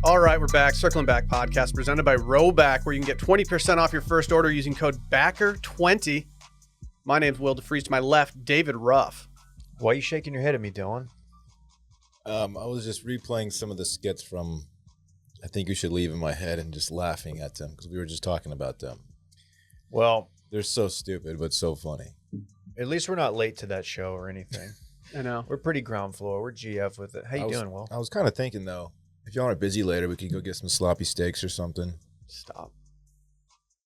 All right, we're back. Circling Back podcast presented by Roback, where you can get 20% off your first order using code BACKER20. My name's Will DeFries. To my left, David Ruff. Why are you shaking your head at me, Dylan? I was just replaying some of the skits from I Think You Should Leave in my head and just laughing at them because we were just talking about them. Well, they're so stupid, but so funny. at least we're not late to that show or anything. I know. We're pretty ground floor. We're GF with it. How you doing, Will? I was kind of thinking, though, if y'all aren't busy later, we could go get some sloppy steaks or something. Stop.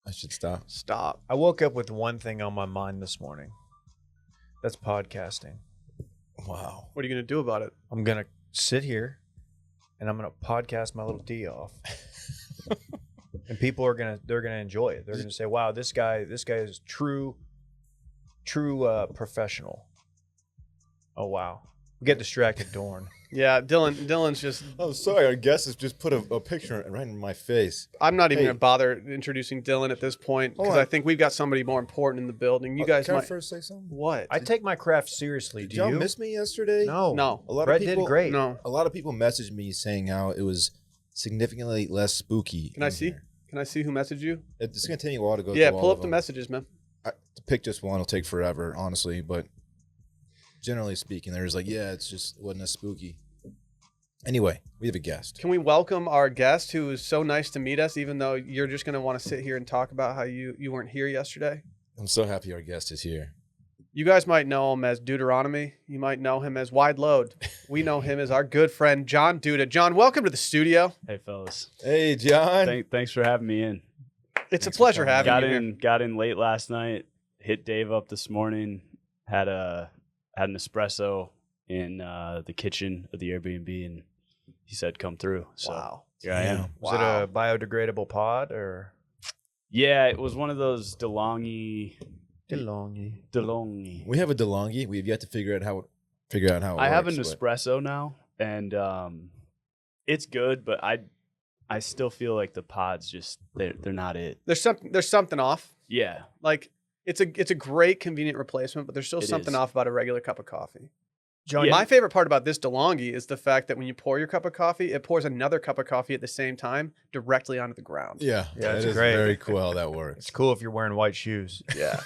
I should stop. Stop. I woke up with one thing on my mind this morning. That's podcasting. Wow. What are you going to do about it? I'm going to sit here and I'm going to podcast my little D off. And people are going to enjoy it. They're going to say, "Wow, this guy is true professional." Oh, wow. Get distracted, Dorn. Yeah, Dylan's just... Oh, sorry. Our guest has just put a picture right in my face. I'm not even going to bother introducing Dylan at this point because I think we've got somebody more important in the building. You guys Can might... I first say something? What? I take my craft seriously. Did Do y'all you? miss me yesterday? No. A lot Brett of people did great. No. A lot of people messaged me saying how it was significantly less spooky. Can I see? Here. Can I see who messaged you? It's going to take me a while to go Yeah, through pull all up of the them. messages, man. To pick just one will take forever, honestly, but generally speaking, there's like, yeah, it wasn't as spooky. Anyway, we have a guest. Can we welcome our guest who is so nice to meet us, even though you're just going to want to sit here and talk about how you weren't here yesterday? I'm so happy our guest is here. You guys might know him as Deuteronomy. You might know him as Wide Load. We know him as our good friend, John Duda. John, welcome to the studio. Hey, fellas. Hey, John. Thanks for having me in. It's a pleasure having you here. Got in late last night. Hit Dave up this morning. Had an espresso in the kitchen of the Airbnb, and he said, "Come through." So Wow. here I am. Was it a biodegradable pod or? Yeah, it was one of those DeLonghi. We have a DeLonghi. We've yet to figure out how it works. I have an espresso now, and it's good, but I still feel like the pods just they're not it. There's something off. Yeah. Like it's a great convenient replacement, but there's still something off about a regular cup of coffee. John, Yeah. My favorite part about this DeLonghi is the fact that when you pour your cup of coffee, it pours another cup of coffee at the same time directly onto the ground. Yeah, Yeah, it's it is great. very cool how that works. It's cool if you're wearing white shoes. Yeah.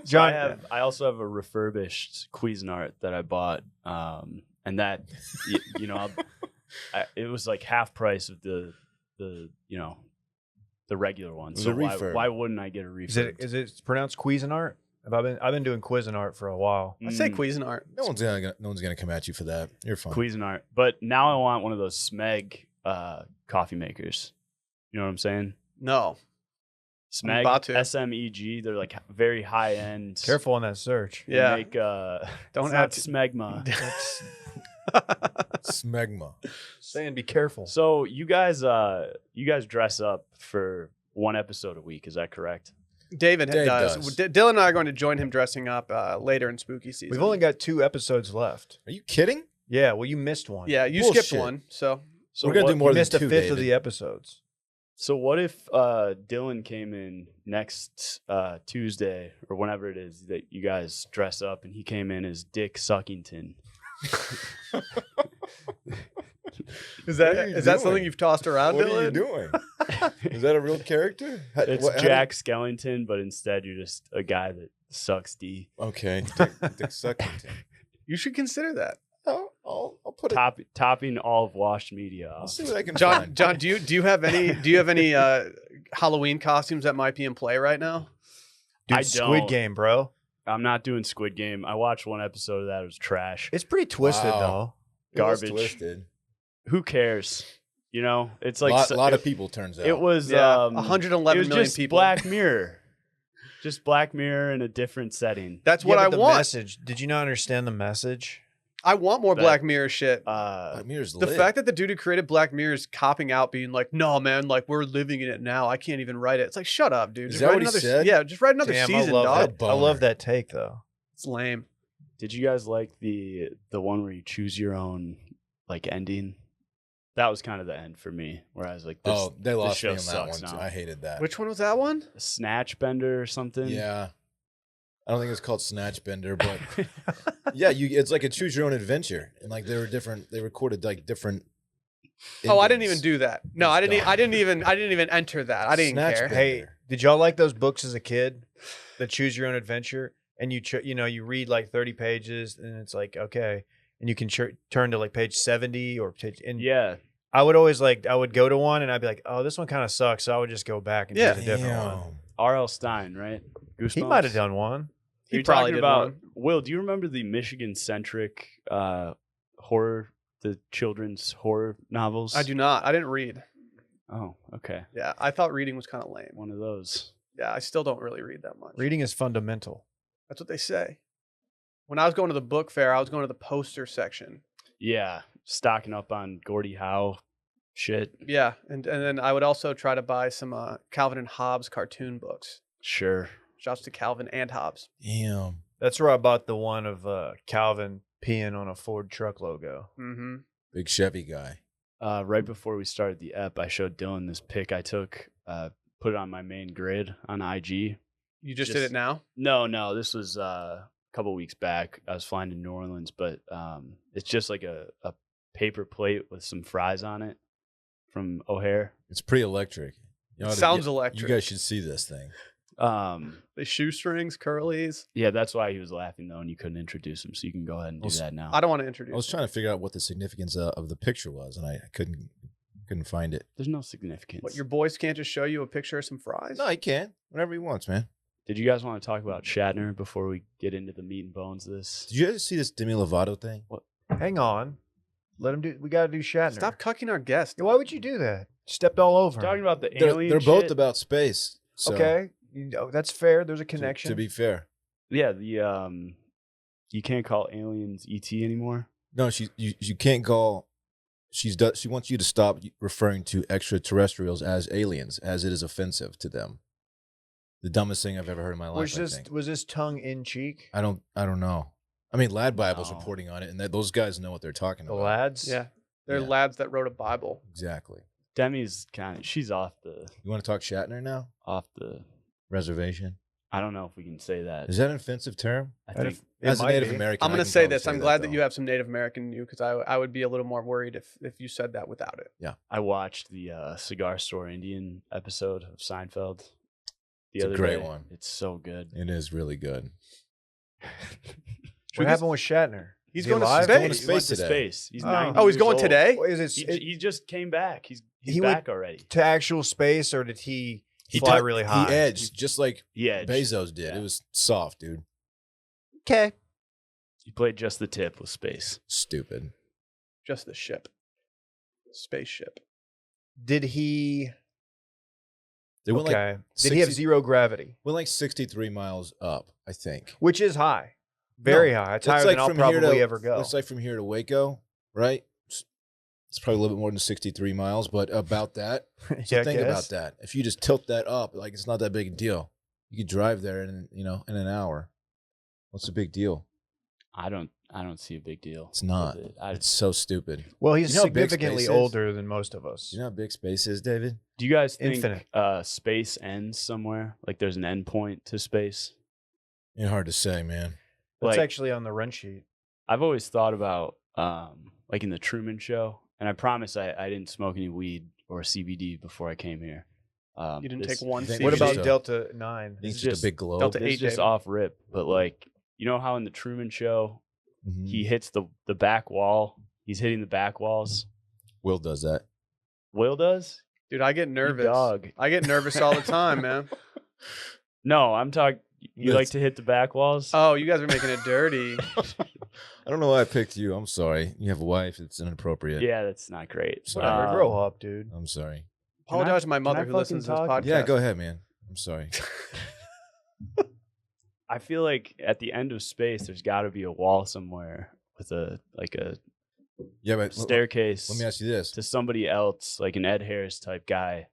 John, I also have a refurbished Cuisinart that I bought, and that it was like half price of the regular one. was So a refurb. why wouldn't I get a refurb? is it pronounced Cuisinart? I've been doing Cuisinart for a while. I say Cuisinart. No one's gonna come at you for that. You're fine. Cuisinart, but now I want one of those Smeg coffee makers. You know what I'm saying? No. Smeg, about to. SMEG. They're like very high end. Careful on that search. They Yeah. make Don't it's have not to- smegma. Smegma. Saying be careful. So you guys dress up for one episode a week. Is that correct? Dave does. does. Dylan and I are going to join him dressing up later in spooky season. We've only got 2 episodes left. Are you kidding? Yeah, well, you missed one. Yeah, you Bullshit. skipped one. So We're gonna do more You than missed a 2, fifth of David. the episodes. So what if Dylan came in next Tuesday or whenever it is that you guys dress up, and he came in as Dick Suckington? is What that are you is that doing? something you've tossed around, What Dylan? are you doing? Is that a real character? It's Jack Skellington, but instead you're just a guy that sucks D. Okay, Dick Suckington. You should consider that. I'll put it. Topping all of Washed Media I'll off. see what I can John, find. John, do you have any Halloween costumes that might be in play right now? Dude, I Squid don't. Game, bro. I'm not doing Squid Game. I watched one episode of that. It was trash. It's pretty twisted, Wow. though. It was Garbage. twisted. Who cares? You know, it's A like lot of people. Turns out It was Yeah, 111 111 million just people. Black Mirror. Just Black Mirror in a different setting. That's what Yeah, I but the want. Message. Did you not understand the message? I want more But- Black Mirror shit. Black Mirror's The lit. fact that the dude who created Black Mirror is copping out, being like, "No, man, like we're living in it now. I can't even write it." It's like, shut up, dude. Is Just that write what he another. said? Yeah, just write another Damn, season, I love dog. that. I love that take, though. It's lame. Did you guys like the one where you choose your own like ending? That was kind of the end for me, where I was like, this, they lost show me on that sucks one. now. Too. I hated that. Which one was that one? Snatch Bender or something. Yeah. I don't think it's called Snatch Bender, but yeah, it's like a choose your own adventure, and like they were different. They recorded like different Oh, I didn't even Indians. do that. No, It's I didn't. dumb. I didn't even enter that. I didn't Snatch care. bait. Hey, did y'all like those books as a kid? The Choose Your Own Adventure, and you read like 30 pages, and it's like okay, and you can turn to like page 70 or page. And Yeah. I would always I would go to one, and I'd be like, oh, this one kind of sucks, so I would just go back and Yeah. choose a different one. Damn. R.L. Stein, right? Goosebumps. He might have done one. He You're probably talking did about one. Will. Do you remember the Michigan-centric horror, the children's horror novels? I do not. I didn't read. Oh, okay. Yeah, I thought reading was kind of lame. One of those. Yeah, I still don't really read that much. Reading is fundamental. That's what they say. When I was going to the book fair, I was going to the poster section. Yeah, stocking up on Gordie Howe shit. Yeah, and then I would also try to buy some Calvin and Hobbes cartoon books. Sure. Shouts to Calvin and Hobbes. Damn. That's where I bought the one of Calvin peeing on a Ford truck logo. Mm-hmm. Big Chevy guy. Right before we started the ep, I showed Dylan this pic I took. Put it on my main grid on IG. You just did it now? No. This was a couple weeks back. I was flying to New Orleans, but it's just like a paper plate with some fries on it from O'Hare. It's pretty electric. You know, Sounds you electric. guys should see this thing. The shoestrings, curlies. Yeah, that's why he was laughing though, and you couldn't introduce him. So you can go ahead and do that now. I don't want to introduce. I was trying to figure out what the significance of the picture was, and I couldn't find it. There's no significance. What, your boys can't just show you a picture of some fries? No, he can. Whenever he wants, man. Did you guys want to talk about Shatner before we get into the meat and bones of this? Did you guys see this Demi Lovato thing? Hang on. Let him do. We got to do Shatner. Stop cucking our guest. Why would you do that? Stepped all over. him. Talking about the They're alien both shit? about space. So, Okay, that's fair. There's a to- connection. To be fair. Yeah, the you can't call aliens ET anymore. No, you can't call. She wants you to stop referring to extraterrestrials as aliens, as it is offensive to them. The dumbest thing I've ever heard in my life. was this tongue in cheek? I don't know. I mean, Lad Bible's No. reporting on it, and those guys know what they're talking The about. lads. Yeah, they're Yeah. lads that wrote a Bible. Exactly. Demi's she's off You want to talk Shatner now? the. Reservation. I don't know if we can say that. Is that an offensive term? I That think It As a might Native be. American, I'm I going to can say probably this. I'm that, glad that though. you have some Native American in you because I would be a little more worried if you said that without it. I watched the Cigar Store Indian episode of Seinfeld the It's a other great day. one. It's so good. It is really good. What happened with Shatner? He's Is he going to alive? space. Going to He went space to today. space. He's Oh. 90 Oh, he's years going old. today? What is it? He just came back. He's He back already. to actual space, or did he fly did- really high? He edged just like He edged. Bezos did. Yeah. It was soft, dude. Okay. He played just the tip with space. Stupid. Just the ship. Spaceship. Did he? They went Okay. like Did he have 60 zero gravity? went like 63 miles up, I think. Which is high, very high. It's higher than I'll probably ever go. It's like from here to Waco, right? It's probably a little bit more than 63 miles, but about that. So Yeah, I think about guess. that. If you just tilt that up, like it's not that big a deal. You could drive there in an hour. What's the big deal? I don't see a big deal. It's not. with it. It's so stupid. Well, he's You know how big significantly space is? older than most of us. You know how big space is, David? Do you guys think Infinite. space ends somewhere? Like there's an end point to space? It's hard to say, man. That's Like actually on the run sheet. I've always thought about like in the Truman Show, and I promise I didn't smoke any weed or CBD before I came here. You didn't this- take one. I think What we about should- Delta 9? It's It's just just a big globe. Delta This is AJ. just off rip, but like you know how in the Truman Show Mhm. he hits the back wall. He's hitting the back walls. Will does that. Will does? Dude, I get nervous. dog. I get nervous all the time, man. No, I'm talking. You like That's- to hit the back walls? Oh, you guys are making it dirty. I don't know why I picked you. I'm sorry. You have a wife. It's inappropriate. Yeah, that's not great. Sorry. Grow up, dude. I'm sorry. Apologize to my can mother I who listens to this fucking podcast. talk? Yeah, go ahead, man. I'm sorry. I feel like at the end of space, there's got to be a wall somewhere with a Yeah, but staircase let me ask you this. to somebody else, like an Ed Harris type guy,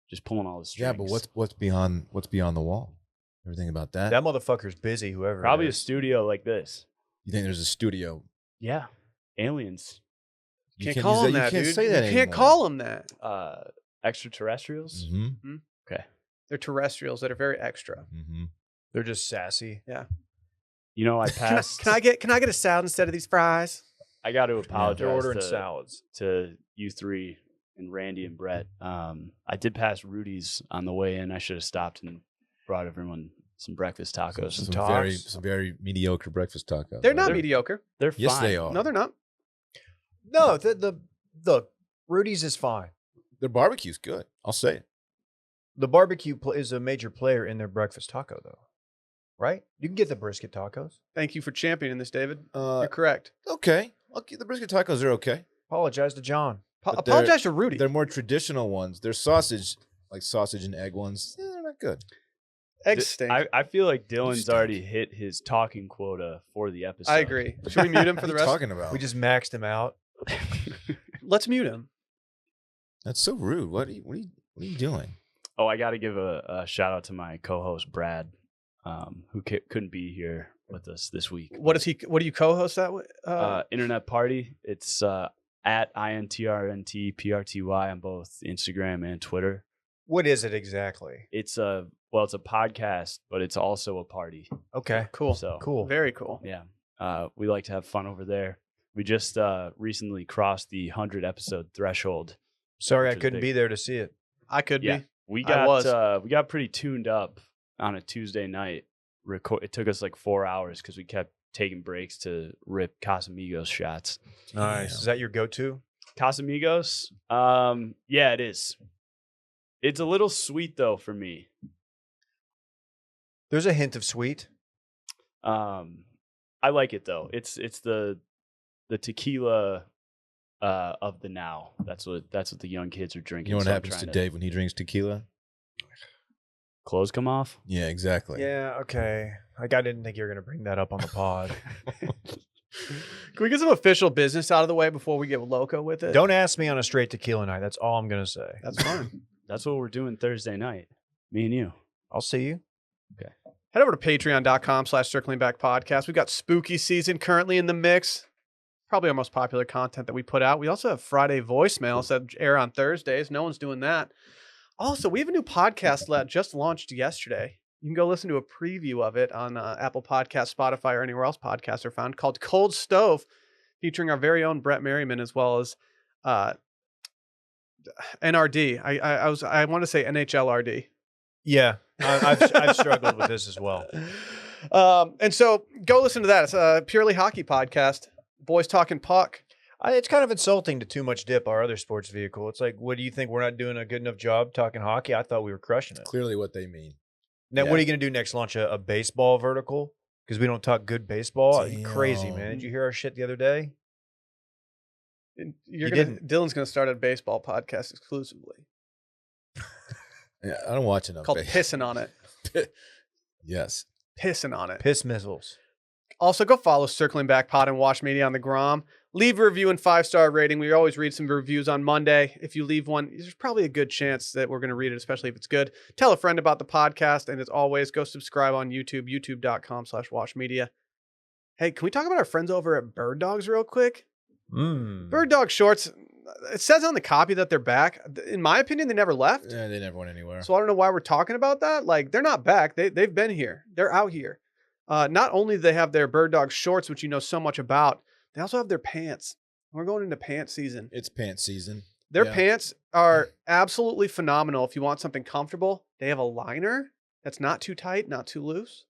just pulling all the strings. Yeah, but what's beyond the wall? Everything about that? That motherfucker's busy. Whoever. probably it a is. studio like this? You think there's a studio? Yeah, aliens, You Can't can't call use him that, You can't dude. say that You can't anymore. call him that. extraterrestrials. Mm-hmm. Okay, They're terrestrials that are very extra. Mm-hmm. They're just sassy. you know I Can I, passed. can I get a salad instead of these fries? I got to They're apologize ordering salads. to you three and Randy and Brett. I did pass Rudy's on the way in. I should have stopped and brought everyone some breakfast tacos. Some very mediocre breakfast tacos. They're not mediocre. They're Yes, fine. they are. No, they're not. No, the Rudy's is fine. Their barbecue's good. I'll say it. The barbecue is a major player in their breakfast taco, though. Right? You can get the brisket tacos. Thank you for championing this, David. You're correct. Okay. The brisket tacos are okay. Apologize to John. But Apologize to Rudy. They're more traditional ones. Their sausage, like sausage and egg ones, they're not good. Eggs stink. I feel like Dylan's already hit his talking quota for the episode. I agree. Should we mute him for the What are you rest? talking about? We just maxed him out. Let's mute him. That's so rude. What are you doing? Oh, I got to give a shout out to my co-host Brad, who couldn't be here with us this week. What do you co-host that with? Internet Party. It's at INTRNTPRTY on both Instagram and Twitter. What is it exactly? It's a podcast, but it's also a party. Okay. Cool. So Cool. Very cool. yeah, we like to have fun over there. We just recently crossed the 100 episode threshold. Sorry I Which is couldn't big. be there to see it. I could Yeah, be. we I was. got pretty tuned up on a Tuesday night. It took us like 4 hours because we kept taking breaks to rip Casamigos shots. Nice. Is that your go-to? Casamigos? Yeah, it is. It's a little sweet though for me. There's a hint of sweet. I like it though. It's the tequila of the now. That's what the young kids are drinking. You know what so I'm happens to trying Dave when he drinks tequila? Clothes come off. Yeah, exactly. Yeah, okay. Like, I didn't think you were going to bring that up on the pod. Can we get some official business out of the way before we get loco with it? Don't ask me on a straight tequila night. That's all I'm going to say. That's fine. That's what we're doing Thursday night. Me and you. I'll see you. Head over to patreon.com/circlingbackpodcast. We've got spooky season currently in the mix. Probably our most popular content that we put out. We also have Friday voicemails that air on Thursdays. No one's doing that. Also, we have a new podcast that just launched yesterday. You can go listen to a preview of it on Apple Podcasts, Spotify, or anywhere else podcasts are found, called Cold Stove, featuring our very own Brett Merriman as well as NRD. I want to say NHLRD. Yeah, I've struggled with this as well. And so go listen to that. It's a purely hockey podcast. Boys talking puck. It's kind of insulting to Too Much Dip, our other sports vehicle. It's like, what do you think? We're not doing a good enough job talking hockey? I thought we were crushing it. Clearly what they mean. Now, Yeah. what are you going to do next? Launch a baseball vertical? Because we don't talk good baseball? Crazy, man. Damn. Did you hear our shit the other day? Dylan's going to start a baseball podcast exclusively Yeah, I don't watch enough. called base- Pissing on It. Yes. Pissing on it. Piss missiles. Also, go follow Circling Back Pod and Wash Media on the Grom. Leave a review and 5-star rating. We always read some reviews on Monday. If you leave one, there's probably a good chance that we're going to read it, especially if it's good. Tell a friend about the podcast. And as always, go subscribe on YouTube, youtube.com/Wash Media. Hey, can we talk about our friends over at Bird Dogs real quick? Bird Dog shorts. It says on the copy that they're back. In my opinion, they never left. Yeah, they never went anywhere. So I don't know why we're talking about that. Like, they're not back. They've been here. They're out here. Not only do they have their Bird Dog shorts, which you know so much about, they also have their pants. We're going into pants season. It's pants season. Their Yeah. pants are absolutely phenomenal. If you want something comfortable, they have a liner that's not too tight, not too loose.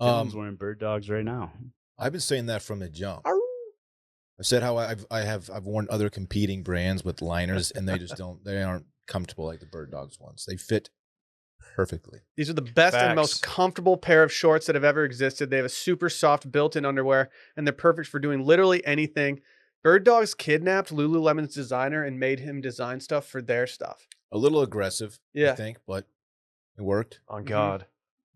Dylan's wearing bird dogs right now. I've been saying that from the jump. Arr. I've said how I've worn other competing brands with liners and they just they aren't comfortable like the Bird Dogs ones. They fit perfectly. These are the best and most Facts. comfortable pair of shorts that have ever existed. They have a super soft built-in underwear, and they're perfect for doing literally anything. Bird Dogs kidnapped Lululemon's designer and made him design stuff for their stuff. A little aggressive, Yeah. I think, but it worked. On Mhm. God.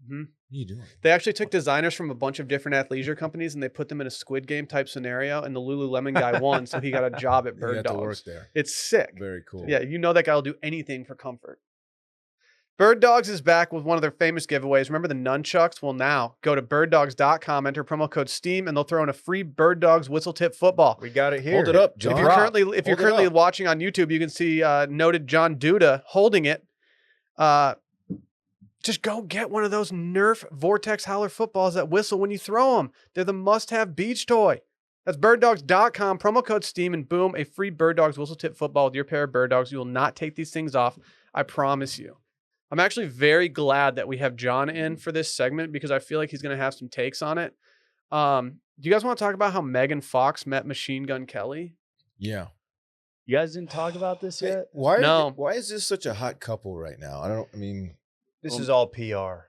Mhm. What are you doing? They actually took designers from a bunch of different athleisure companies and they put them in a Squid Game type scenario, and the Lululemon guy won, so he got a job at You Bird got to work Dogs. there. It's sick. Very cool. Yeah, you know that guy will do anything for comfort. Bird Dogs is back with one of their famous giveaways. Remember the nunchucks? Well, now go to birddogs.com, enter promo code STEAM, and they'll throw in a free Bird Dogs whistle tip football. We got it here. Hold it up, If John. you're currently Hold it up. watching on YouTube, you can see noted John Duda holding it. Just go get one of those Nerf Vortex Howler footballs that whistle when you throw them. They're the must-have beach toy. That's birddogs.com. Promo code STEAM and boom, a free Bird Dogs whistle tip football with your pair of Bird Dogs. You will not take these things off. I promise you. I'm actually very glad that we have John in for this segment because I feel like he's going to have some takes on it. Do you guys want to talk about how Megan Fox met Machine Gun Kelly? Yeah. You guys didn't talk about this Hey, yet? No. Why is this such a hot couple right now? This is all PR,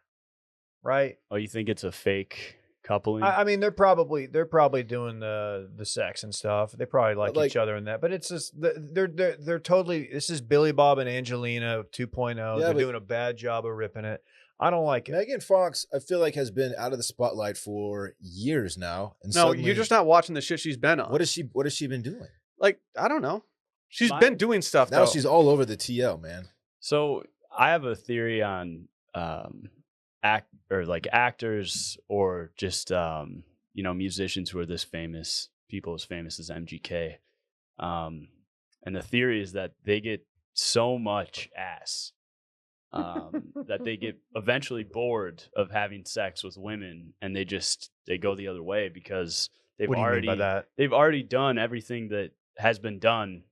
right? Oh, you think it's a fake coupling? I mean, they're probably doing the sex and stuff. They probably like each other in that, but it's just they're totally. This is Billy Bob and Angelina 2.0. Yeah, They're but- doing a bad job of ripping it. I don't like it. Megan Fox, I feel like, has been out of the spotlight for years now. And No, suddenly, you're just not watching the shit she's been on. What has she been doing? Like, I don't know. She's been doing stuff, Now though. she's all over the TL, man. So I have a theory on actors or just musicians who are this famous, people as famous as MGK. And the theory is that they get so much ass that they get eventually bored of having sex with women, and they go the other way because What do you mean by that? they've already done everything that has been done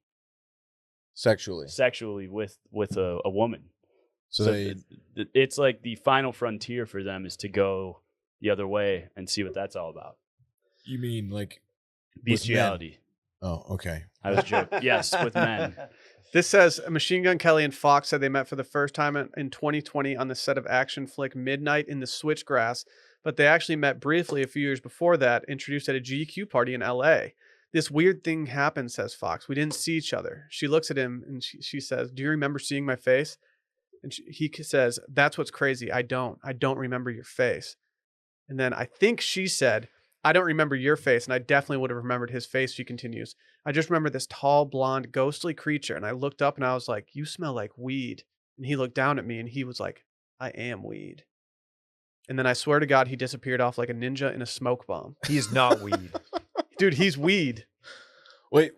Sexually. with a woman. So It's like the final frontier for them is to go the other way and see what that's all about. you mean like Bestiality. Oh, okay. I was joking. Yes, with men. This says Machine Gun Kelly and Fox said they met for the first time in 2020 on the set of action flick Midnight in the Switchgrass, but they actually met briefly a few years before that, introduced at a GQ party in LA. This weird thing happened, says Fox. We didn't see each other. She looks at him and she says, "Do you remember seeing my face?" And he says, "That's what's crazy. I don't remember your face." And then I think she said, "I don't remember your face, and I definitely would have remembered his face," she continues. "I just remember this tall, blonde, ghostly creature, and I looked up and I was like, 'You smell like weed.' And he looked down at me and he was like, 'I am weed.' And then I swear to God, he disappeared off like a ninja in a smoke bomb." He is not weed. Dude, he's weed. Wait,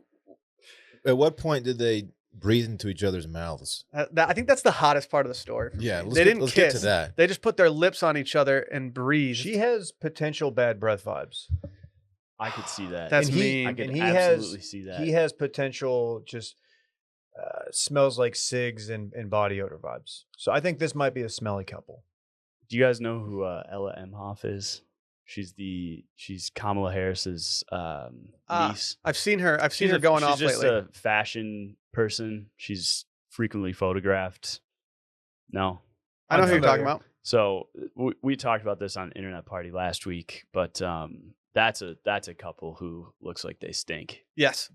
at what point did they breathe into each other's mouths? I think that's the hottest part of the story. Yeah, They didn't let's kiss. get to that. They just put their lips on each other and breathe. She has potential bad breath vibes. I could see that. That's And he- mean. I could and he absolutely has see that. he has potential just smells like cigs and body odor vibes. So I think this might be a smelly couple. Do you guys know who Ella Emhoff is? She's Kamala Harris's niece. I've seen her. I've seen She's her a- going off She's just lately. a fashion person. She's frequently photographed. No. I know who you're talking familiar. about. So we talked about this on Internet Party last week, but that's a couple who looks like they stink. Yes.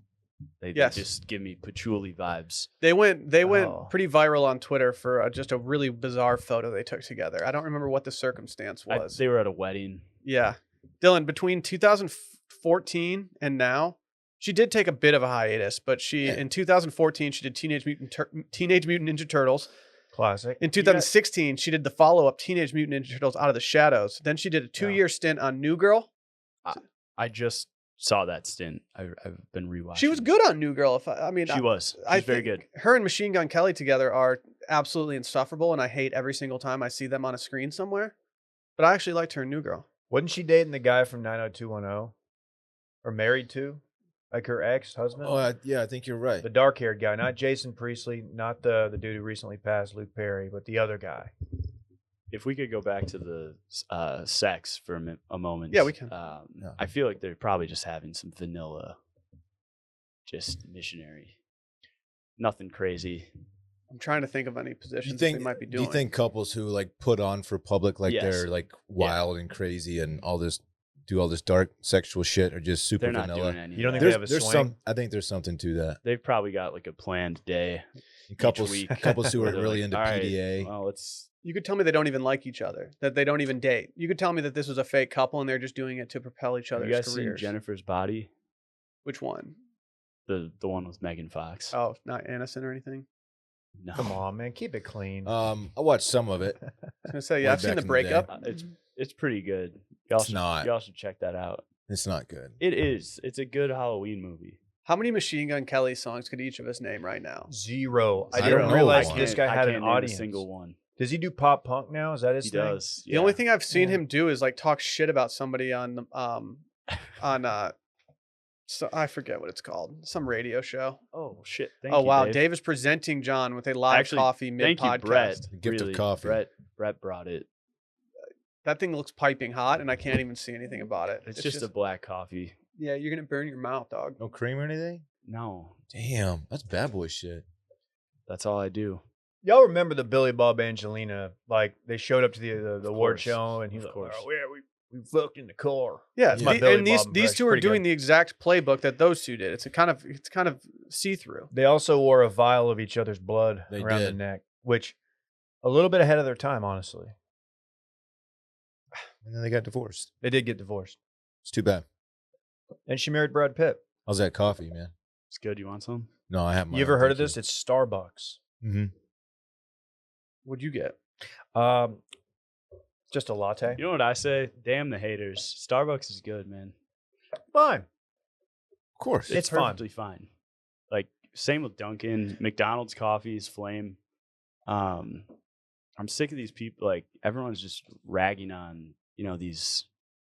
They Yes. just give me patchouli vibes. They went Oh. pretty viral on Twitter for just a really bizarre photo they took together. I don't remember what the circumstance was. They were at a wedding. Yeah. Dylan, between 2014 and now, she did take a bit of a hiatus, but in 2014 she did Teenage Mutant Ninja Turtles. Classic. In 2016 she did the follow-up Teenage Mutant Ninja Turtles Out of the Shadows. Then she did a 2-year stint on New Girl. I just saw that stint. I've been rewatching. She was good on New Girl. She was. I She's very think good. Her and Machine Gun Kelly together are absolutely insufferable, and I hate every single time I see them on a screen somewhere. But I actually liked her in New Girl. Wasn't she dating the guy from 90210? Or married to? Like her ex-husband? Oh, yeah, I think you're right. The dark-haired guy, not Jason Priestley, not the dude who recently passed, Luke Perry, but the other guy. If we could go back to the sex for a moment. Yeah, we can. I feel like they're probably just having some vanilla, just missionary. Nothing crazy. I'm trying to think of any positions Do you they might be doing. you think couples who like put on for public like Yes. they're like wild and crazy and do all this dark sexual shit are just super They're not vanilla? doing any. You don't of think that. they have a swing? I think there's something to that. They've probably got like a planned day. Couples week couples who where are they're really like, into "All right, PDA. Well, it's You could tell me they don't even like each other, that they don't even date. You could tell me that this was a fake couple and they're just doing it to propel each have other's you guys seen careers. Jennifer's Body? Which one? The one with Megan Fox. Oh, not Aniston or anything? No. Come on, man. Keep it clean. I watched some of it. I was going to say, yeah, Way I've seen back the in the breakup. It's pretty good. Y'all It's not. Y'all should check that out. It's not good. It is. It's a good Halloween movie. How many Machine Gun Kelly songs could each of us name right now? Zero. I I didn't don't know realize one. this guy I had can't an name a audience. single one. Does he do pop punk now? Is that his He thing? does. The only yeah. thing I've seen Yeah. him do is like talk shit about somebody on So I forget what it's called. Some radio show. Oh shit! Oh wow, Dave. Dave is presenting John with a live Actually, coffee mid Thank you, Brett. podcast. The gift of Really, coffee. Brett brought it. That thing looks piping hot, and I can't even see anything about it. It's just a black coffee. yeah. You're gonna burn your mouth, dog. No cream or anything? No, Damn, that's bad boy shit. that's all I do. Y'all remember the Billy Bob Angelina? Like they showed up to the award course. show, and he's Of like, course. "Oh, yeah, we fucked in the car." Yeah, That's my the- Billy and these Bob these impression. two are Pretty doing good. the exact playbook that those two did. It's kind of see through. They also wore a vial of each other's blood They around the did. neck, which a little bit ahead of their time, honestly. And then they got divorced. They did get divorced, It's too bad. and she married Brad Pitt. How's that coffee, man? It's good. You want some? No, I have my You ever own, heard of thank this? It's Starbucks. you. Mm-hmm. What'd you get? Just a latte. You know what I say? Damn the haters. Starbucks is good, man. Fine. Of course. It's fine. perfectly fine. Like same with Dunkin', McDonald's coffee is flame. I'm sick of these people. Like everyone's just ragging on these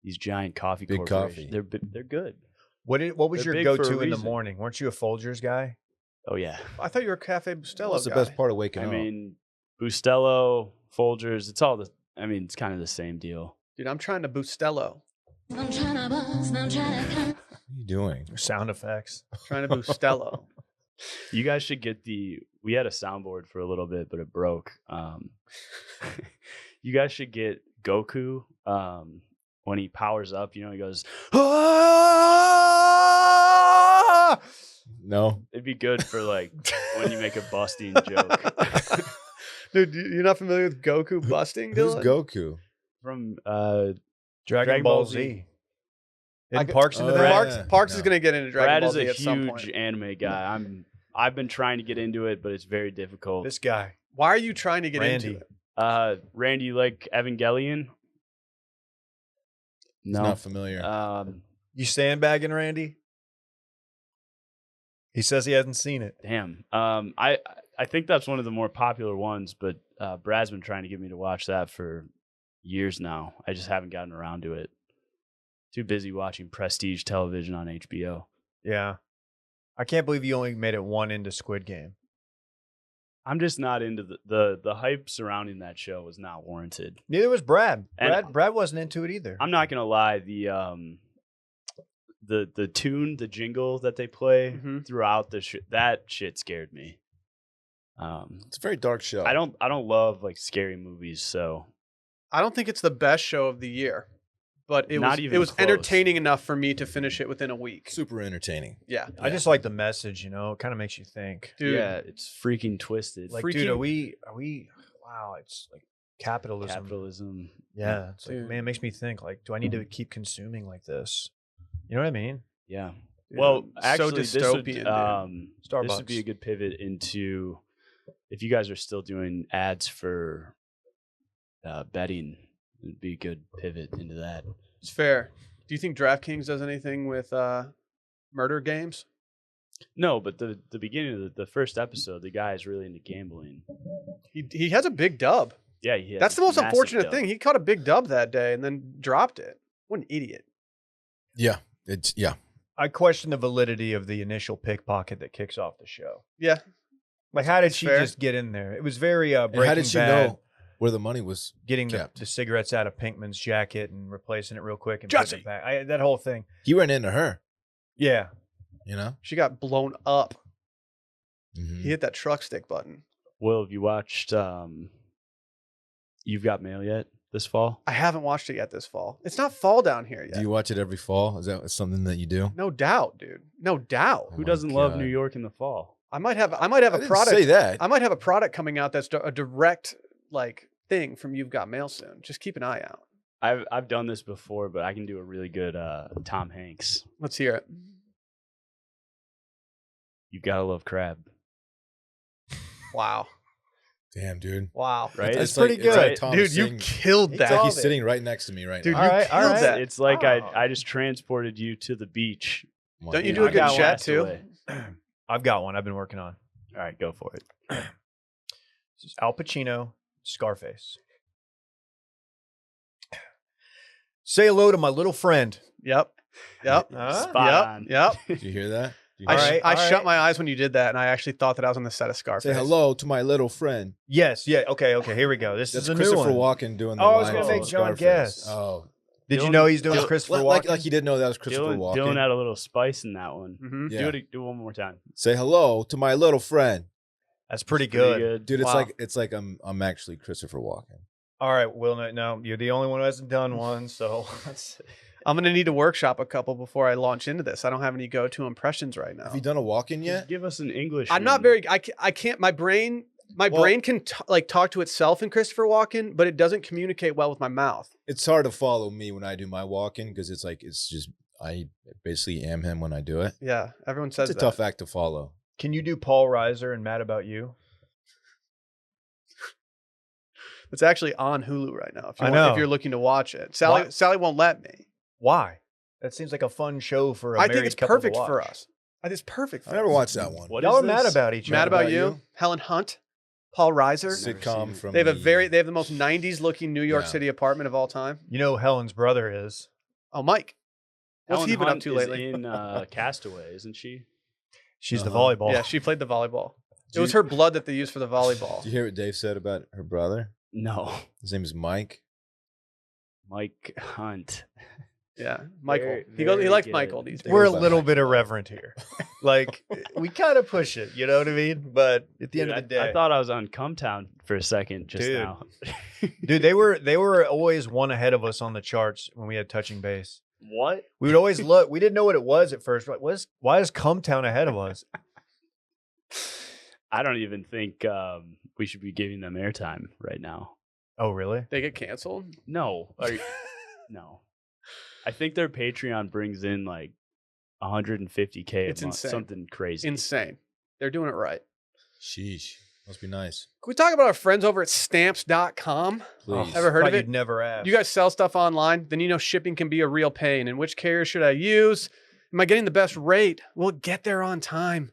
giant coffee Big corporations. coffee. They're good. What was They're your big for a go-to in the reason. morning? Weren't you a Folgers guy? Oh yeah. I thought you were a Cafe Bustelo What's the guy. best part of waking I up? mean, Bustelo, Folgers. It's all the. I mean, it's kind of the same deal. Dude, I'm trying to Bustelo. What are you doing? Sound effects. Trying to Bustelo. You guys should get we had a soundboard for a little bit, but it broke. You guys should get Goku when he powers up. He goes, "Ah!" No. It'd be good for like when you make a busting joke. Dude, you're not familiar with Goku busting, Who's Dylan? Goku? From Dragon Ball Z. I In got- Parks into Oh, that? yeah. Parks is No. going to get into Dragon Brad Ball is Z a at some point. huge anime guy. I've been trying to get into it, but it's very difficult. This guy. Why are you trying to get Randy. into it? Randy, you like Evangelion? He's No. not familiar. You sandbagging, Randy? He says he hasn't seen it. Damn. I think that's one of the more popular ones, but Brad's been trying to get me to watch that for years now. I just haven't gotten around to it. Too busy watching prestige television on HBO. Yeah. I can't believe you only made it one into Squid Game. I'm just not into the hype surrounding that show was not warranted. Neither was Brad. And- Brad wasn't into it either. I'm not gonna lie, the tune, the jingle that they play Mhm. throughout that shit scared me. It's a very dark show. I don't love like scary movies, so I don't think it's the best show of the year, but it Not was even it was close. entertaining enough for me to finish it within a week. Super entertaining. Yeah. I just like the message, It kind of makes you think. Dude, yeah, it's freaking twisted. Like, freaking- dude, are we, wow, it's like capitalism. Capitalism. Yeah. It's like, Dude. man, it makes me think, like, do I need to keep consuming like this? You know what I mean? Yeah. dude, Well, so actually, dystopian, this would be Starbucks. a good pivot into if you guys are still doing ads for betting. It'd be a good pivot into that. It's fair. Do you think DraftKings does anything with murder games? No, but the beginning of the first episode, the guy is really into gambling. He has a big dub. Yeah, he has That's the a most massive unfortunate dub. thing. He caught a big dub that day and then dropped it. What an idiot. Yeah. I question the validity of the initial pickpocket that kicks off the show. Yeah. Like, how did It's she fair. just get in there? It was very And Breaking how did she Bad, know where the money was? getting the kept? cigarettes out of Pinkman's jacket and replacing it real quick and Jesse! putting it back. That whole thing. He ran into her, Yeah. you know? She got blown up. Mhm. He hit that truck stick button. Will, have you watched You've Got Mail yet this fall? I haven't watched it yet this fall. It's not fall down here yet. Do you watch it every fall? Is that something that you do? No doubt, dude. No doubt. Oh Who my doesn't love God. New York in the fall? I might have I a didn't product. say that. I might have a product coming out that's a direct like thing from You've Got Mail soon. Just keep an eye out. I've done this before, but I can do a really good Tom Hanks. Let's hear it. You gotta love crab. Wow. Damn, dude. Wow. Right? It's pretty like good. Thomas Dude, you saying- killed He that. called he's it. sitting right next to me right Dude, now. you All right, killed that. It's like Oh. I just transported you to the beach. Come on, Don't you man. do a I good got chat Passed too? away. I've got one I've been working on. All right, go for it. This is Al Pacino, Scarface. Say hello to my little friend. Yep. Yep. Spot Yep. on. Yep. Did you hear that? Did you I, hear that? I shut my eyes when you did that, and I actually thought that I was on the set of Scarface. Say hello to my little friend. Yes. Yeah. Okay. Here we go. This That's is a new Christopher one. Walken doing the Oh, I was line gonna from make John Scarface. guess. Oh, Did you Dylan- know he's doing Dylan- Christopher like Walken? he didn't know that was Christopher Walken. Dylan had a little spice in that one. Mm-hmm. Yeah. Do it one more time. Say hello to my little friend, That's pretty It's pretty good. dude. Wow. It's like I'm actually Christopher Walken. All right, Will. No, you're the only one who hasn't done one. So I'm gonna need to workshop a couple before I launch into this. I don't have any go-to impressions right now. Have you done a Walken yet? Give us an English. I'm not very. I can't. My brain can talk to itself in Christopher Walken, but it doesn't communicate well with my mouth. It's hard to follow me when I do my Walken because it's just I basically am him when I do it. Yeah, everyone says It's a that. tough act to follow. can you do Paul Reiser and Mad About You? It's actually on Hulu right now. I know. If you're looking to watch it, Sally won't let me. Why? That seems like a fun show for a I married think it's couple to perfect for watch. us. I think it's perfect. For I never us. watched that one. What Y'all is are mad this? about each Mad other. About You, Helen Hunt, Paul Reiser. Sitcom from They have the- they have the most 90s looking New York Yeah. City apartment of all time. You know who Helen's brother is. Oh, Mike. What's Helen he been up Hunt to is lately? in Castaway, isn't she? She's the Uh-huh. volleyball. Yeah, she played the volleyball. It Did was you- her blood that they used for the volleyball. Did you hear what Dave said about her brother? No, His name is Mike. Mike Hunt. Yeah, Michael. Very, He goes. He very likes good. Michael these days. We're a about little Mike. bit irreverent here. Like we kind of push it, you know what I mean? But at the end Dude, of the day, I thought I was on Cumtown for a second just Dude. now. dude, they were always one ahead of us on the charts when we had Touching Base. What? We would always look. We didn't know what it was at first. Like, why is Cumtown ahead of us? I don't even think we should be giving them airtime right now. Oh, really? They get canceled. No, no. I think their Patreon brings in like 150K a It's month, insane. something crazy. Insane. They're doing it right. Sheesh. Must be nice. Can we talk about our friends over at stamps.com? Please. Ever heard of Thought it? You'd never ask. You guys sell stuff online, then you know shipping can be a real pain. And which carrier should I use? Am I getting the best rate? Well, get there on time.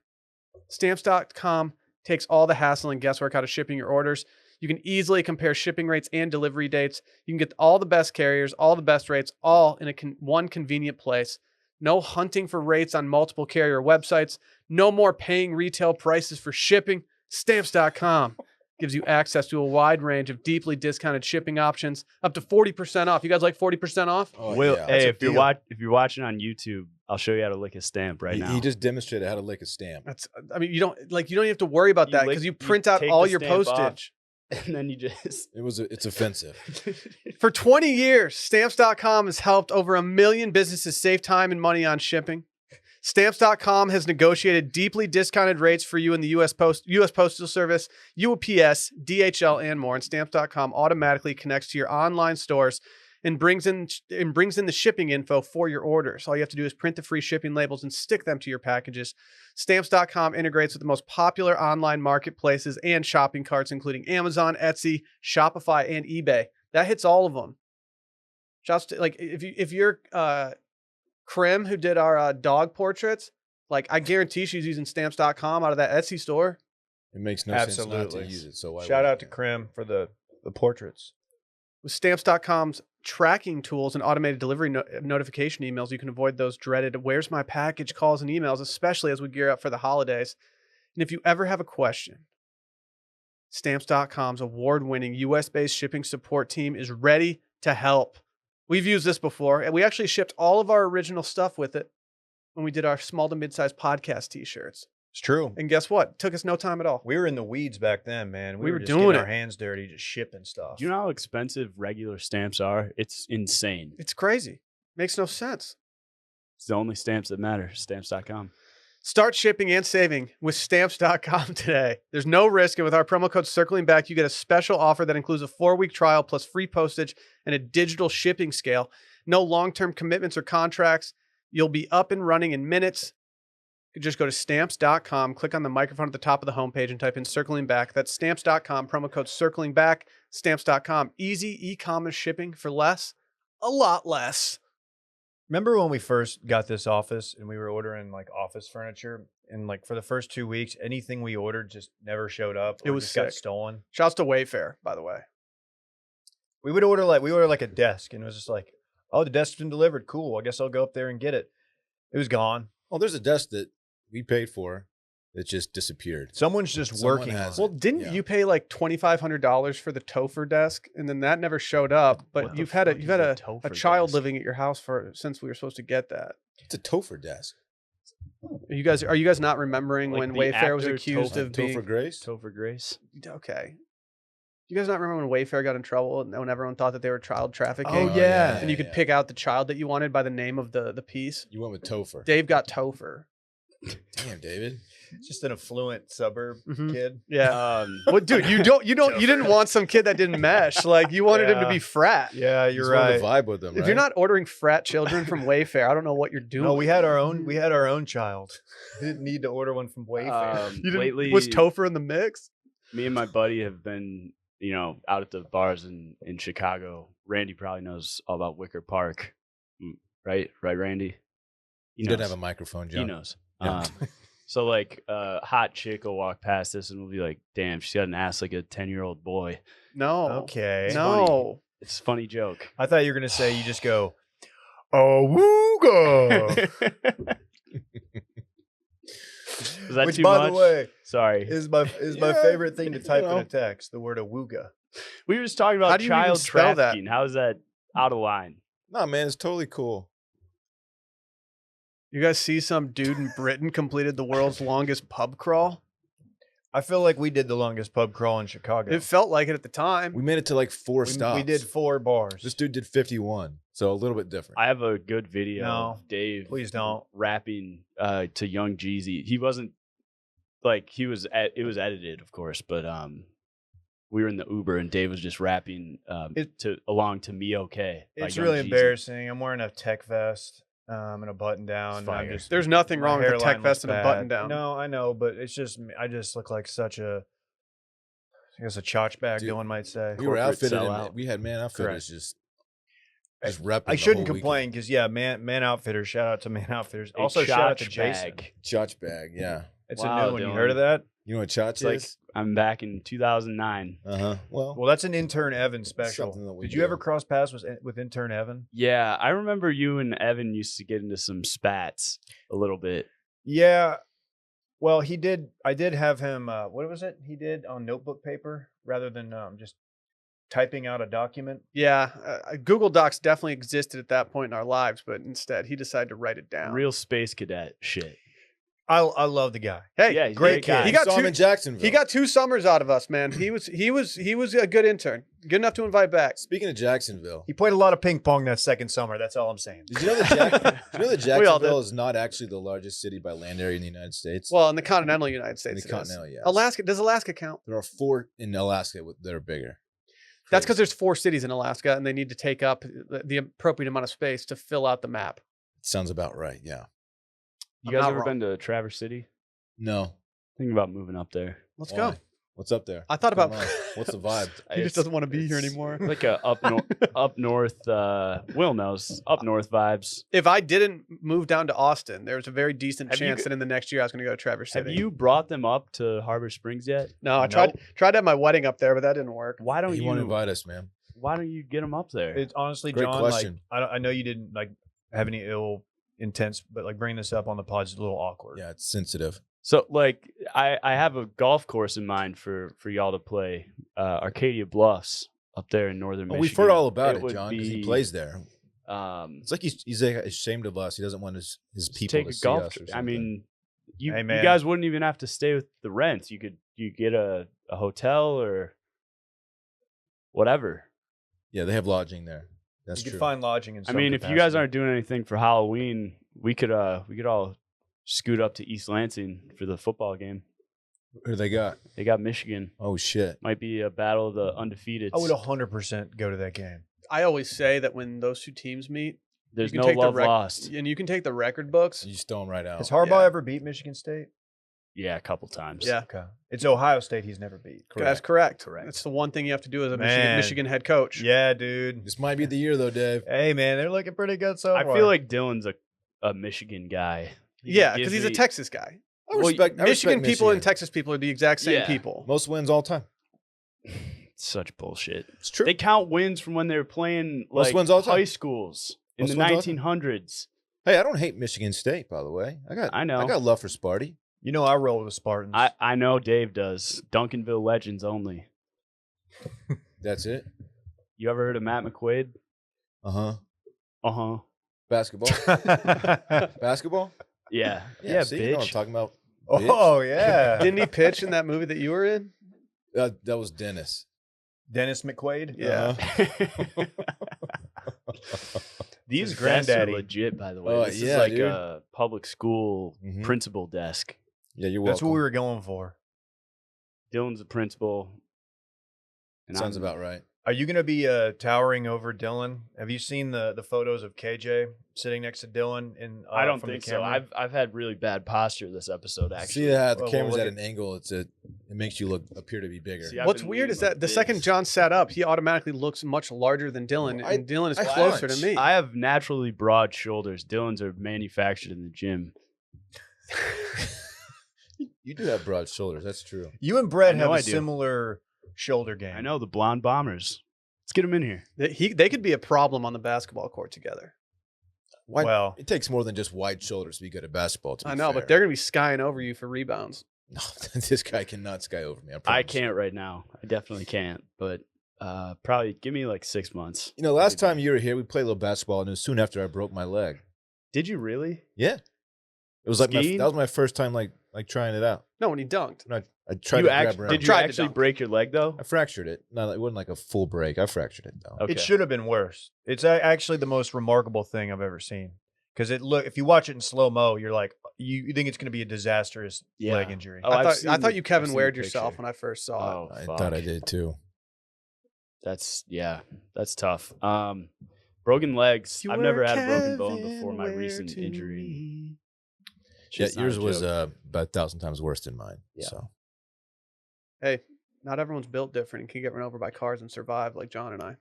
Stamps.com takes all the hassle and guesswork out of shipping your orders. You can easily compare shipping rates and delivery dates. You can get all the best carriers, all the best rates, all in one convenient place. No hunting for rates on multiple carrier websites. No more paying retail prices for shipping. Stamps.com gives you access to a wide range of deeply discounted shipping options, up to 40% off. You guys like 40% off? Oh, Will, yeah. hey, a if you're deal. if you're watching on YouTube, I'll show you how to lick a stamp right now. He just demonstrated how to lick a stamp. I mean, you don't even have to worry about You that lick- because you you print out take all the your stamp off. postage. and then you just It's offensive. For 20 years, Stamps.com has helped over 1 million businesses save time and money on shipping. Stamps.com has negotiated deeply discounted rates for you in the U.S. Postal Service, UPS, DHL, and more. And Stamps.com automatically connects to your online stores and brings in the shipping info for your orders. All you have to do is print the free shipping labels and stick them to your packages. Stamps.com integrates with the most popular online marketplaces and shopping carts, including Amazon, Etsy, Shopify, and eBay. That hits all of them. Just like if you're Krim, who did our dog portraits, like I guarantee she's using Stamps.com out of that Etsy store. It makes no sense not to Absolutely. use it. So why Shout would out to you? Krim for the portraits. With Stamps.com's tracking tools and automated delivery notification emails, you can avoid those dreaded "where's my package" calls and emails, especially as we gear up for the holidays. And if you ever have a question, Stamps.com's award-winning US-based shipping support team is ready to help. We've used this before, and we actually shipped all of our original stuff with it when we did our small to mid-sized podcast t-shirts. It's true. And guess what? It took us no time at all. We were in the weeds back then, man. We were just doing getting it. our hands dirty, just shipping stuff. do you know how expensive regular stamps are? It's insane. It's crazy. Makes no sense. It's the only stamps that matter. Stamps.com. Start shipping and saving with Stamps.com today. There's no risk, and with our promo code Circling Back, you get a special offer that includes a 4-week trial plus free postage and a digital shipping scale. No long-term commitments or contracts. You'll be up and running in minutes. You just go to Stamps.com, click on the microphone at the top of the homepage, and type in Circling Back. That's Stamps.com, promo code Circling Back. Stamps.com. Easy e-commerce shipping for less, a lot less. Remember when we first got this office and we were ordering like office furniture, and like for the first 2 weeks, anything we ordered just never showed up. It or was just got sick. stolen. Shouts to Wayfair, by the way. We would order like a desk, and it was just like, Oh, the desk's been delivered. Cool. I guess I'll go up there and get it. It was gone. Well, there's a desk that we paid for that just disappeared. Someone's just Someone working has on Well, it. didn't Yeah. you pay like $2,500 for the Topher desk, and then that never showed up? But What the you've had fuck is a a Topher child desk? living at your house since we were supposed to get that. It's a Topher desk. Are you guys not remembering Like when the Wayfair was actor accused Like of being Topher Grace. Topher Grace. okay? You guys not remember when Wayfair got in trouble and when everyone thought that they were child trafficking? Oh, yeah. And you could pick out the child that you wanted by the name of the piece. You went with Topher. Dave got Topher. Damn, David. Just an affluent suburb Mhm. kid. Yeah. Well, dude, you didn't want some kid that didn't mesh. Like you wanted him to Yeah. be frat. Yeah, You you're just wanted right. to vibe with them, If right? you're not ordering frat children from Wayfair, I don't know what you're doing. No, we had our own. We had our own child. We didn't need to order one from Wayfair. You didn't- Lately, was Topher in the mix? me and my buddy have been, out at the bars in Chicago. Randy probably knows all about Wicker Park, right? Right, Randy? He You didn't knows. have a microphone, John. He knows. Yeah. So like a hot chick will walk past us and we'll be like, damn, she's got an ass like a 10-year-old boy. No. Okay. No. It's a funny joke. I thought you were gonna say you just go, oh wooga. Was that Which, too by much? the way, Sorry. is my Yeah, favorite thing to type in know. a text. The word awooga. We were just talking about How do you even child spell that? trafficking. How is that out of line? Nah, man, it's totally cool. You guys see some dude in Britain completed the world's longest pub crawl? I feel like we did the longest pub crawl in Chicago. It felt like it at the time. We made it to like 4 stops. we did 4 bars. This dude did 51, so a little bit different. I have a good video No, of Dave please don't. rapping to Young Jeezy. He wasn't like it was edited, of course, but we were in the Uber and Dave was just rapping along to Me Okay. by It's Young really Jeezy. embarrassing. I'm wearing a tech vest and a button down. And I'm fire. just There's nothing my wrong with a hairline tech vest looks and a bad. button down. No, I know, but it's just I just look like such a I guess a chotch bag, Dude, Dylan might say. we were corporate outfitted. sellout. We had man outfitters Correct. just repping. I the shouldn't whole complain because man outfitters. Shout out to man outfitters. A Also shout out to chotch Jason. bag. Chotch bag, yeah. It's Wow, a new one. You Dylan. heard of that? You know what chotch It's like is? I'm back in 2009. Well, Well, that's an intern Evan special. something that we Did you do. ever cross paths with intern Evan? Yeah, I remember you and Evan used to get into some spats a little bit. Yeah. Well, he did. I did have him. What was it he did on notebook paper rather than just typing out a document? Yeah, Google Docs definitely existed at that point in our lives, but instead he decided to write it down. Real space cadet shit. I love the guy. Hey, Yeah, he's a great great guy. kid. He got saw him two- in Jacksonville. he got 2 summers out of us, man. He was a good intern, good enough to invite back. Speaking of Jacksonville, He played a lot of ping pong that second summer. That's all I'm saying. did you know that We all did. Jacksonville is not actually the largest city by land area in the United States? Well, in the continental United States, in the it is. continental, yes. Alaska, does Alaska count? There are 4 in Alaska that are bigger. That's because there's 4 cities in Alaska, and they need to take up the appropriate amount of space to fill out the map. Sounds about right. Yeah. You I'm guys not ever wrong. been to Traverse City? No. Thinking about moving up there. Let's Why? go. What's up there? I thought Come about. on. What's the vibe? He just doesn't want to be here it's anymore. Like a up north. Will knows up north vibes. If I didn't move down to Austin, there's a very decent Have you chance g- that in the next year I was going to go to Traverse Have City. you brought them up to Harbor Springs yet? No, I Nope. tried to have my wedding up there, but that didn't work. Why don't He you? won't invite us, man. Why don't you get them up there? It's honestly, Great John. question. Like I know you didn't like have any ill intents, but like bringing this up on the pod is a little awkward. Yeah, it's sensitive. So like I have a golf course in mind for y'all to play Arcadia Bluffs up there in northern Oh, Michigan. we've heard all about it, would John, because he be, plays there. Um, It's like he's like ashamed of us. He doesn't want his just people take to a see golf. us or I something. mean, you Hey, man. guys wouldn't even have to stay with the rent. You get a hotel or whatever. yeah, they have lodging there. That's you true. could find lodging in I some mean, if you guys capacity. aren't doing anything for Halloween, we could all scoot up to East Lansing for the football game. Who do they got? They got Michigan. Oh shit! Might be a battle of the undefeated. I would 100% go to that game. I always say that when those 2 teams meet, There's you no can take the love lost. and you can take the record books. You just throw him right out. Has Harbaugh yeah. ever beat Michigan State? Yeah, a couple times. Yeah, Okay. It's Ohio State he's never beat. that's correct. Correct. That's the one thing you have to do as a Man. Michigan head coach. Yeah, dude. This might be the year though, Dave. Hey, man, they're looking pretty good so I far. feel like Dylan's a Michigan guy. He Yeah, gives because he's a me- Texas guy. I respect Michigan people and Michigan. Texas people are the exact same Yeah. people. Most wins all time. Such bullshit. It's true. They count wins from when they were playing Most like wins all the time. high schools in Most the wins all the time. 1900s. Hey, I don't hate Michigan State, by the way. I know. I got love for Sparty. You know, I roll with the Spartans. I know Dave does. Duncanville legends only. That's it. You ever heard of Matt McQuaid? Uh-huh. Basketball. Basketball? Yeah. See, you know what I'm bitch. talking about. Oh, yeah. Didn't he pitch in that movie that you were in? That was Dennis. Dennis McQuaid? Yeah. These His desks are granddaddy. legit, by the way. Oh, This yeah, is like dude. a public school Mhm. principal desk. Yeah, you're welcome. That's what we were going for. Dylan's a principal. And Sounds I'm- about right. Are you going to be towering over Dylan? Have you seen the photos of KJ sitting next to Dylan? I don't from the think so. camera? I've had really bad posture this episode, actually. See how the Well, camera's look at at- an angle. It makes you appear to be bigger. See, I've What's been weird leaning is that like the second this. John sat up, he automatically looks much larger than Dylan, Well, and Dylan is I closer hunch. to me. I have naturally broad shoulders. Dylan's are manufactured in the gym. You do have broad shoulders. That's true. You and Brett I have know a I do. similar shoulder game. I know the blonde bombers. Let's get them in here. They could be a problem on the basketball court together. Why, Well- it takes more than just wide shoulders to be good at basketball. To be I know, fair. but they're going to be skying over you for rebounds. No, this guy cannot sky over me. I promise. can't right now. I definitely can't. But probably give me like 6 months. You know, last time you were here, we played a little basketball, and it was soon after I broke my leg. Did you really? Yeah, it was like Skiing? that was my first time like trying it out. No, when he dunked. And I tried You to act- grab around. did you Tried to actually dunk. break your leg though? I fractured it. No, it wasn't like a full break. I fractured it though. Okay. It should have been worse. It's actually the most remarkable thing I've ever seen. Because if you watch it in slow mo, you're like, you think it's going to be a disastrous Yeah. leg injury. Oh, I I've thought seen you the- Kevin I've seen Wared the yourself picture. when I first saw it. Oh, I fuck. thought I did too. That's tough. Broken legs. I've never had a broken bone before my recent injury. It's Yeah, just not yours a was joke. about 1,000 times worse than mine. Yeah. So Hey, not everyone's built different and can get run over by cars and survive like John and I.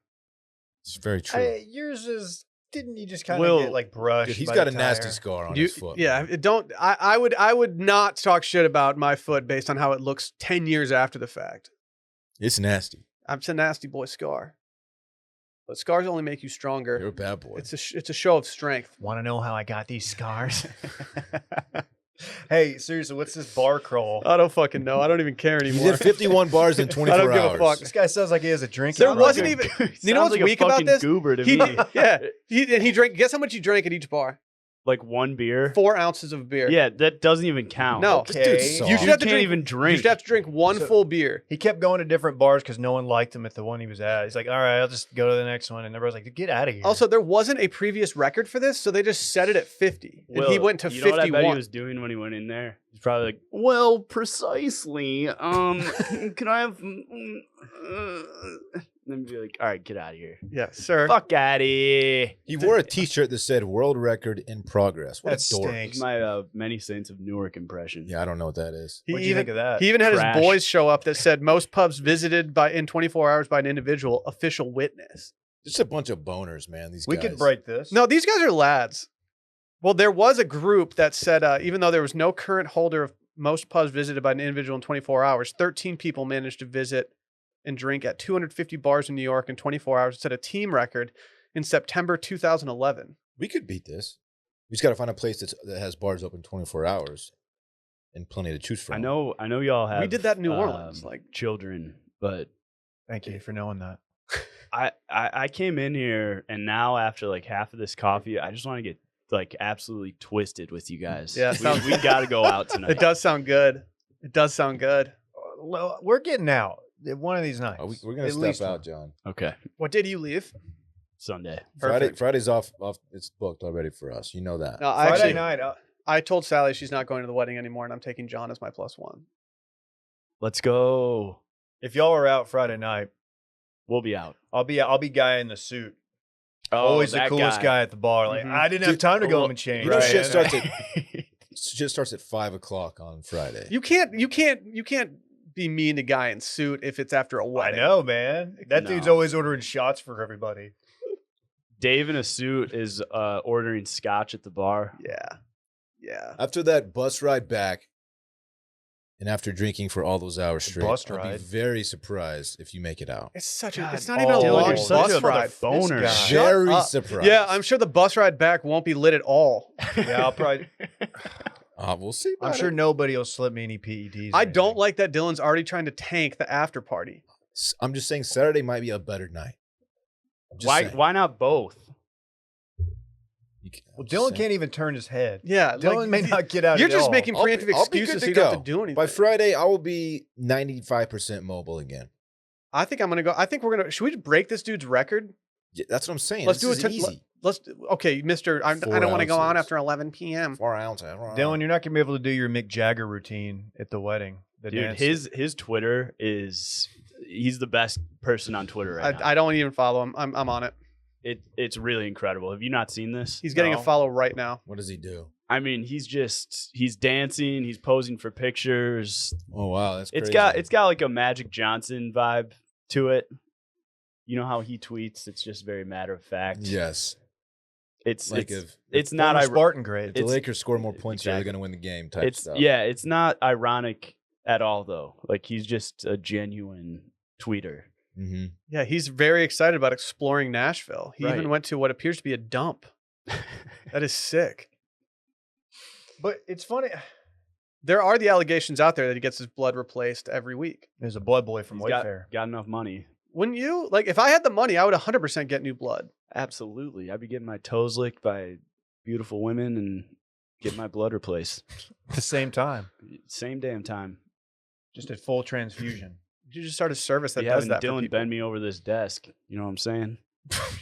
it's very true. Yours is. Didn't you just kind Will- of get like brushed? Dude, he's by got the a nasty tire? scar on You- his foot. yeah, man. it don't. I would not talk shit about my foot based on how it looks 10 years after the fact. It's nasty. It's a nasty boy scar, but scars only make you stronger. You're a bad boy. It's a show of strength. Want to know how I got these scars? Hey, seriously, what's this bar crawl? I don't fucking know. I don't even care He anymore. did 51 bars in 24 I don't give a hours. fuck. This guy sounds like he has a drink. There in wasn't front of even. him. You know Sounds what's like a weak about fucking this? goober to He me. yeah. He drank. Guess how much he drank at each bar? Like 1 beer. 4 ounces of beer. Yeah, that doesn't even count. No. This dude's Okay. soft. You should have to can't drink. even You drink. should have to drink one So- full beer. He kept going to different bars because no one liked him at the one he was at. He's like, all right, I'll just go to the next one. And everyone's like, get out of here. Also, there wasn't a previous record for this, so they just set it at 50, and he Will, went to you know what I bet he 51. was doing when he went in there? He's probably like, well, precisely. Can I have? Then be like, all right, get out of here. Yeah, sir. Fuck out of here. He wore a T-shirt that said "World Record in Progress." What That a dork! stinks. It's my Many Saints of Newark impression. Yeah, I don't know what that is. He What'd you even think of that? he even had Trash. his boys show up that said most pubs visited in 24 hours by an individual official witness. Just a bunch of boners, man. These We guys. could break this. No, these guys are lads. Well, there was a group that said even though there was no current holder of most pubs visited by an individual in 24 hours, 13 people managed to visit and drink at 250 bars in New York in 24 hours. It set a team record in September 2011. We could beat this. We just got to find a place that has bars open 24 hours and plenty to choose from. I know y'all have. We did that in New Orleans, like children, but Thank you for knowing that. I came in here and now after like half of this coffee, I just want to get like absolutely twisted with you guys. Yeah, it sounds- we got to go out tonight. it does sound good. It does sound good. Well, we're getting out one of these nights. We're going to At step least out, one. John. Okay, What day do you leave? Sunday. Perfect. Friday's off. It's booked already for us. You know that. No, I Friday actually, night. I told Sally she's not going to the wedding anymore, and I'm taking John as my +1. Let's go. If y'all are out Friday night, We'll be out. I'll be guy in the suit. Oh, Always the that coolest guy at the bar. Like Mhm. I didn't have Dude, time to go well, home and change. You know, Right. shit starts at 5 o'clock on Friday. You can't be mean to guy in suit if it's after a I wedding. know, man. That No. dude's always ordering shots for everybody. Dave in a suit is ordering scotch at the bar. Yeah. After that bus ride back, And after drinking for all those hours straight, bus I'll be ride. very surprised if you make it out. It's such God, it's not even a Dylan, long you're bus such a ride. boner. guy. Shut Very up. surprised. Yeah, I'm sure the bus ride back won't be lit at all. Yeah, I'll probably. We'll see. I'm about sure it. nobody will slip me any PEDs. or I don't anything. like that Dylan's already trying to tank the after party. I'm just saying Saturday might be a better night. I'm just saying. Why not both? Well, Dylan can't even turn his head. Yeah, Dylan may not get out. You're at just all. making I'll be- preemptive I'll be excuses good so to you don't have go. to do anything. By Friday, I will be 95% mobile again. I think I'm gonna go. I think we're gonna. Should we just break this dude's record? Yeah, that's what I'm saying. Let's This do is it. easy. Let's. Okay, Mister. I 4 don't want to go on ounces. after 11 p.m. 4 ounces. Dylan, you're not gonna be able to do your Mick Jagger routine at the wedding. The Dude, dance. his Twitter he's the best person on Twitter right now. I don't even follow him. I'm on it. It's really incredible. Have you not seen this? He's getting a No. follow right now. What does he do? I mean, he's dancing, he's posing for pictures. Oh wow, that's It's crazy. got like a Magic Johnson vibe to it. You know how he tweets? It's just very matter of fact. yes. It's Like it's not Former ir- Spartan If grade. the It's- Lakers score more points, exactly. they're going to win the game. Type it's stuff. yeah, it's not ironic at all though. Like he's just a genuine tweeter. Mm-hmm. Yeah, he's very excited about exploring Nashville. He even Right. went to what appears to be a dump. That is sick. But it's funny. There are the allegations out there that he gets his blood replaced every week. There's a blood boy from He's got Wayfair. enough money. Wouldn't you? Like, if I had the money, I would 100% get new blood. Absolutely. I'd be getting my toes licked by beautiful women and get my blood replaced. At the same time, Same damn time. just a full transfusion. You just start a service that Be does having that for Dylan people. bend me over this desk. You know what I'm saying?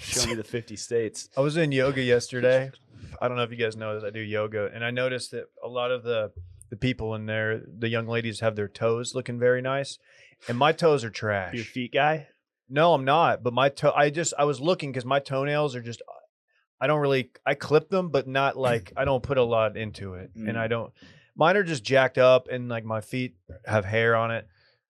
Show me the 50 states. I was in yoga yesterday. I don't know if you guys know this. I do yoga, and I noticed that a lot of the people in there, the young ladies, have their toes looking very nice, and my toes are trash. Your feet guy? No, I'm not. But my toe, I was looking because my toenails are just. I clip them, but not like I don't put a lot into it, and I don't. Mine are just jacked up, and like my feet have hair on it.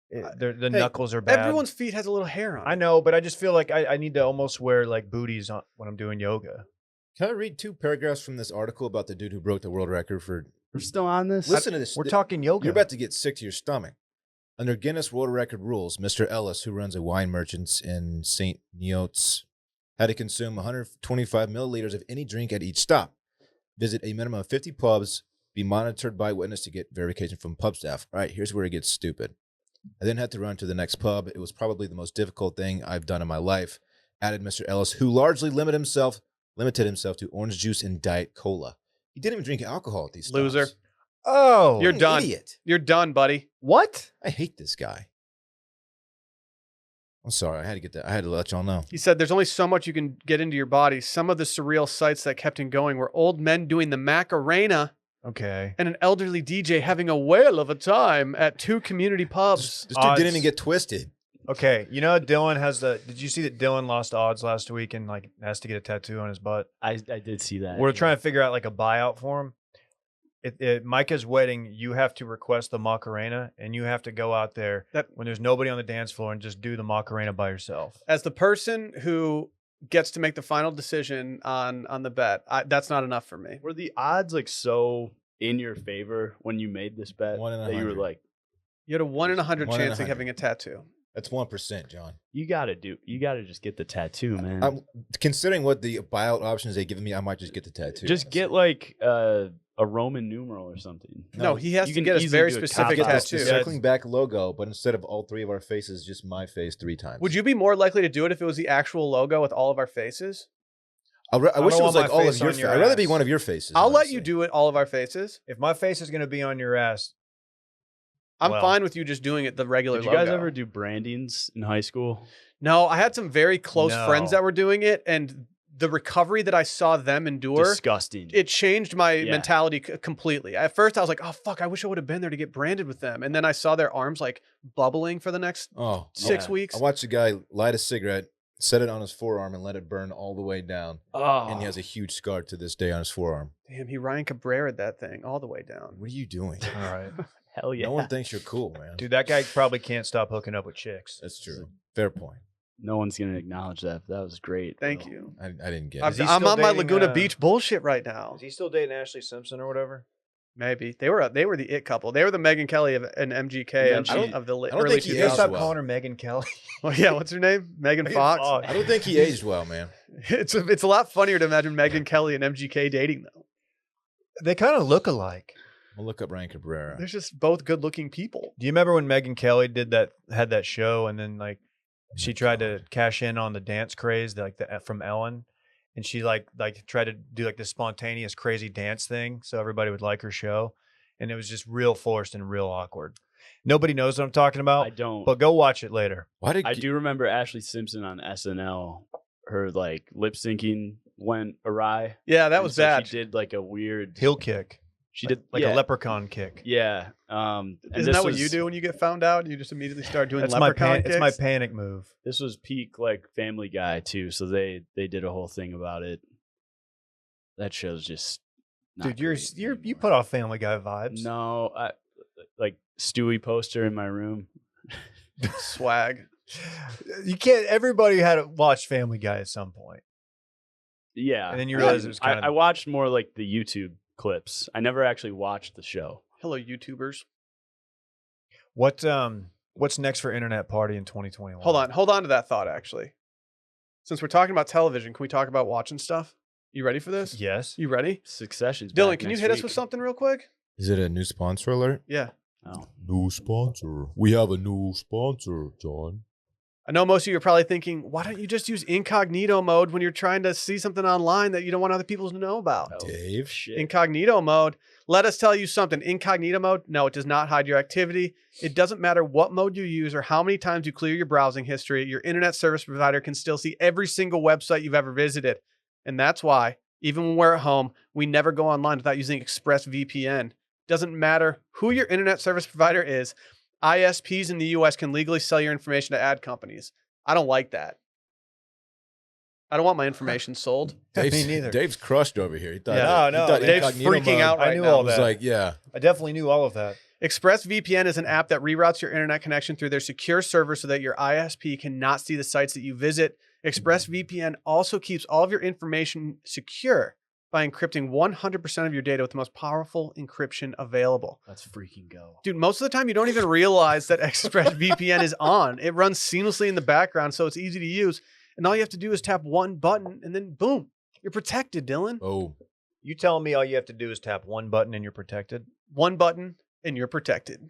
The knuckles are bad. Everyone's feet has a little hair on it. I know, but I just feel like I need to almost wear like booties on when I'm doing yoga. Can I read 2 paragraphs from this article about the dude who broke the world record for? We're still on this? Listen to this. We're talking yoga. You're about to get sick to your stomach. Under Guinness World Record rules, Mr. Ellis, who runs a wine merchant in St. Neots, had to consume 125 milliliters of any drink at each stop, visit a minimum of 50 pubs, be monitored by witness to get verification from pub staff. All right, here's where it gets stupid. I then had to run to the next pub. It was probably the most difficult thing I've done in my life, added Mr. Ellis, who largely limited himself to orange juice and Diet Cola. He didn't even drink alcohol at these stops. Loser. Oh, You're What an done. Idiot. You're done, buddy. what? I hate this guy. I'm sorry. I had to get that. I had to let y'all know. He said there's only so much you can get into your body. Some of the surreal sights that kept him going were old men doing the Macarena Okay. and an elderly DJ having a whale of a time at 2 community pubs. This dude didn't even get twisted. Okay. You know, Dylan has the. Did you see that Dylan lost odds last week and like has to get a tattoo on his butt? I did see that. We're yeah. trying to figure out like a buyout for him. At Micah's wedding, you have to request the Macarena, and you have to go out there when there's nobody on the dance floor and just do the Macarena by yourself. As the person who gets to make the final decision on the bet, that's not enough for me. Were the odds like so in your favor when you made this bet 1 in that you were 100. like, You had a 1 in 100 1 in chance of 100. having a tattoo. That's 1%, John. you gotta just get the tattoo, man. I'm considering what the buyout options they give me. I might just get the tattoo. Just get like a Roman numeral or something. No, he has you to can get a easily very do a specific get cop-out. this, the tattoo. circling back logo, but instead of all 3 of our faces, just my face 3 times. Would you be more likely to do it if it was the actual logo with all of our faces? I wish don't it was want like my all of face your on faces. your I'd rather be ass. one of your faces. I'll let honestly. you do it, all of our faces. If my face is going to be on your ass, I'm Well, fine with you just doing it the regular Did you logo. guys ever do brandings in high school? No, I had some very close friends No. that were doing it, and the recovery that I saw them endure, Disgusting. it changed my Yeah. mentality completely. At first, I was like, "Oh fuck, I wish I would have been there to get branded with them." And then I saw their arms like bubbling for the next Oh, 6 Yeah. weeks. I watched a guy light a cigarette, set it on his forearm, and let it burn all the way down. oh, And he has a huge scar to this day on his forearm. Damn, he Ryan Cabrera that thing all the way down. What are you doing? all right. hell yeah. No one thinks you're cool, man. Dude, that guy probably can't stop hooking up with chicks. That's true. Fair point. No one's gonna acknowledge that. That was great. Thank though. you. I didn't get I'm, it. he I'm still on my dating, Laguna Beach bullshit right now. Is he still dating Ashley Simpson or whatever? Maybe they were the it couple. They were the Meghan Kelly and MGK And then of the don't early think he You gotta aged stop 2000s. well. calling her Megan Kelly. Well, yeah, what's her name? Megan Megan Fox. Fox. I don't think he aged well, man. It's a lot funnier to imagine Meghan Kelly and MGK dating though. They kind of look alike. We'll look up Ryan Cabrera. They're just both good-looking people. Do you remember when Megan Kelly had that show, and then like she tried to cash in on the dance craze, like from Ellen, and she like tried to do like this spontaneous crazy dance thing so everybody would like her show, and it was just real forced and real awkward. Nobody knows what I'm talking about, I don't. but go watch it later. Why did I do remember Ashley Simpson on SNL. Her like lip syncing went awry. Yeah, that and was so bad. She did like a weird. Heel kick. She did like yeah, a leprechaun kick. Yeah. And Isn't this that what was- you do when you get found out? You just immediately start doing It's leprechaun it's my kicks? panic move. This was peak like Family Guy too. So they did a whole thing about it. That show's just. Not Dude, great you anymore. put off Family Guy vibes. No, I like Stewie poster in my room. Swag. You can't. Everybody had watched Family Guy at some point. Yeah. And then you realize it was kind of- I watched more like the YouTube clips. I never actually watched the show. Hello, YouTubers. What's next for Internet Party in 2021? Hold on to that thought. Actually, since we're talking about television, can we talk about watching stuff? You ready for this? Yes. You ready? Succession's Dylan, back can you next hit us week. with something real quick? Is it a new sponsor alert? Yeah. Oh. New sponsor. We have a new sponsor, John. I know most of you are probably thinking, why don't you just use incognito mode when you're trying to see something online that you don't want other people to know about? Oh, Dave? shit. Incognito mode. Let us tell you something. Incognito mode, no, it does not hide your activity. It doesn't matter what mode you use or how many times you clear your browsing history. Your internet service provider can still see every single website you've ever visited. And that's why, even when we're at home, we never go online without using ExpressVPN. Doesn't matter who your internet service provider is. ISPs in the US can legally sell your information to ad companies. I don't like that. I don't want my information sold. Me neither. Dave's crushed over here. He thought, Yeah, he no, thought Dave's incognito freaking mode out I right knew now. all was that. like, yeah. I definitely knew all of that. ExpressVPN is an app that reroutes your internet connection through their secure server so that your ISP cannot see the sites that you visit. ExpressVPN also keeps all of your information secure by encrypting 100% of your data with the most powerful encryption available. Let's freaking go. Dude, most of the time you don't even realize that ExpressVPN is on. It runs seamlessly in the background, so it's easy to use. And all you have to do is tap one button and then boom, you're protected, Dylan. Oh, You telling me all you have to do is tap one button and you're protected? One button and you're protected.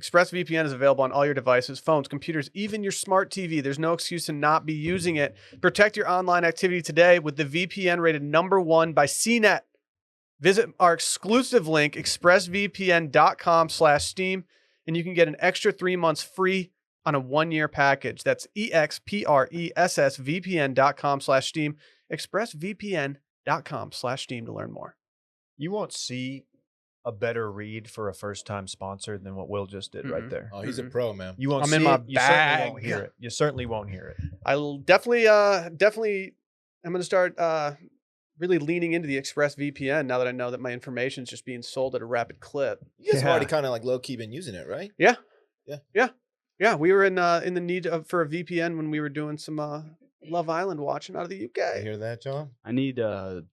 ExpressVPN is available on all your devices, phones, computers, even your smart TV. There's no excuse to not be using it. Protect your online activity today with the VPN rated #1 by CNET. Visit our exclusive link, expressvpn.com/steam, and you can get an extra 3 months free on a 1-year package. That's expressvpn.com/steam, expressvpn.com/steam to learn more. You won't see a better read for a first-time sponsor than what Will just did right Mhm. there. oh, he's a pro, man. You won't I'm see in my it. You certainly bag. won't hear it. You certainly won't hear it. I'll definitely, I'm going to start really leaning into the ExpressVPN now that I know that my information is just being sold at a rapid clip. You guys have Yeah. already kind of like low key been using it, right? Yeah, we were in the need for a VPN when we were doing some Love Island watching out of the You UK. hear that, John? I need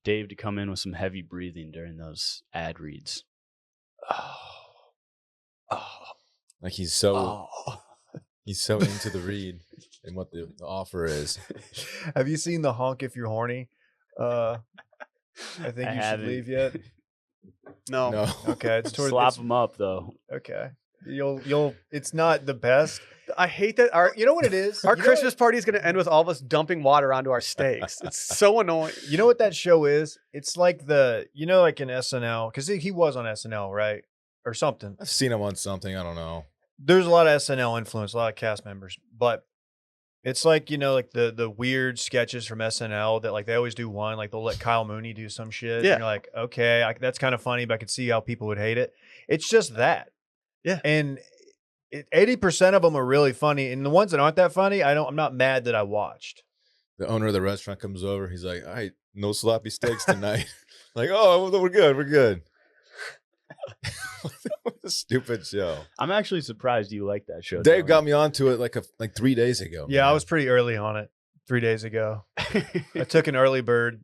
Dave to come in with some heavy breathing during those ad reads. Like he's so into the read and what the offer is. Have you seen the honk if you're horny? I think I you should haven't. leave yet. No. No. Okay, it's toward Slap it's- them up though. Okay, you'll. It's not the best. I hate that You know what it is? our You know Christmas party is going to end with all of us dumping water onto our steaks. It's so annoying. You know what that show is? It's like like in SNL, because he was on SNL, right? Or something. I've seen him on something. I don't know. There's a lot of SNL influence, a lot of cast members, but it's like, like the weird sketches from SNL that like they always do one, like they'll let Kyle Mooney do some shit. Yeah. And you're like, okay, that's kind of funny, but I could see how people would hate it. It's just that. Yeah. And 80% of them are really funny. And the ones that aren't that funny, I'm not mad that I watched. The owner of the restaurant comes over. He's like, all right, no sloppy steaks tonight. Like, oh, we're good. We're good. What a stupid show. I'm actually surprised you like that show. Dave Dylan. got me onto it like 3 days ago. Yeah, I man. was pretty early on it 3 days ago. I took an early bird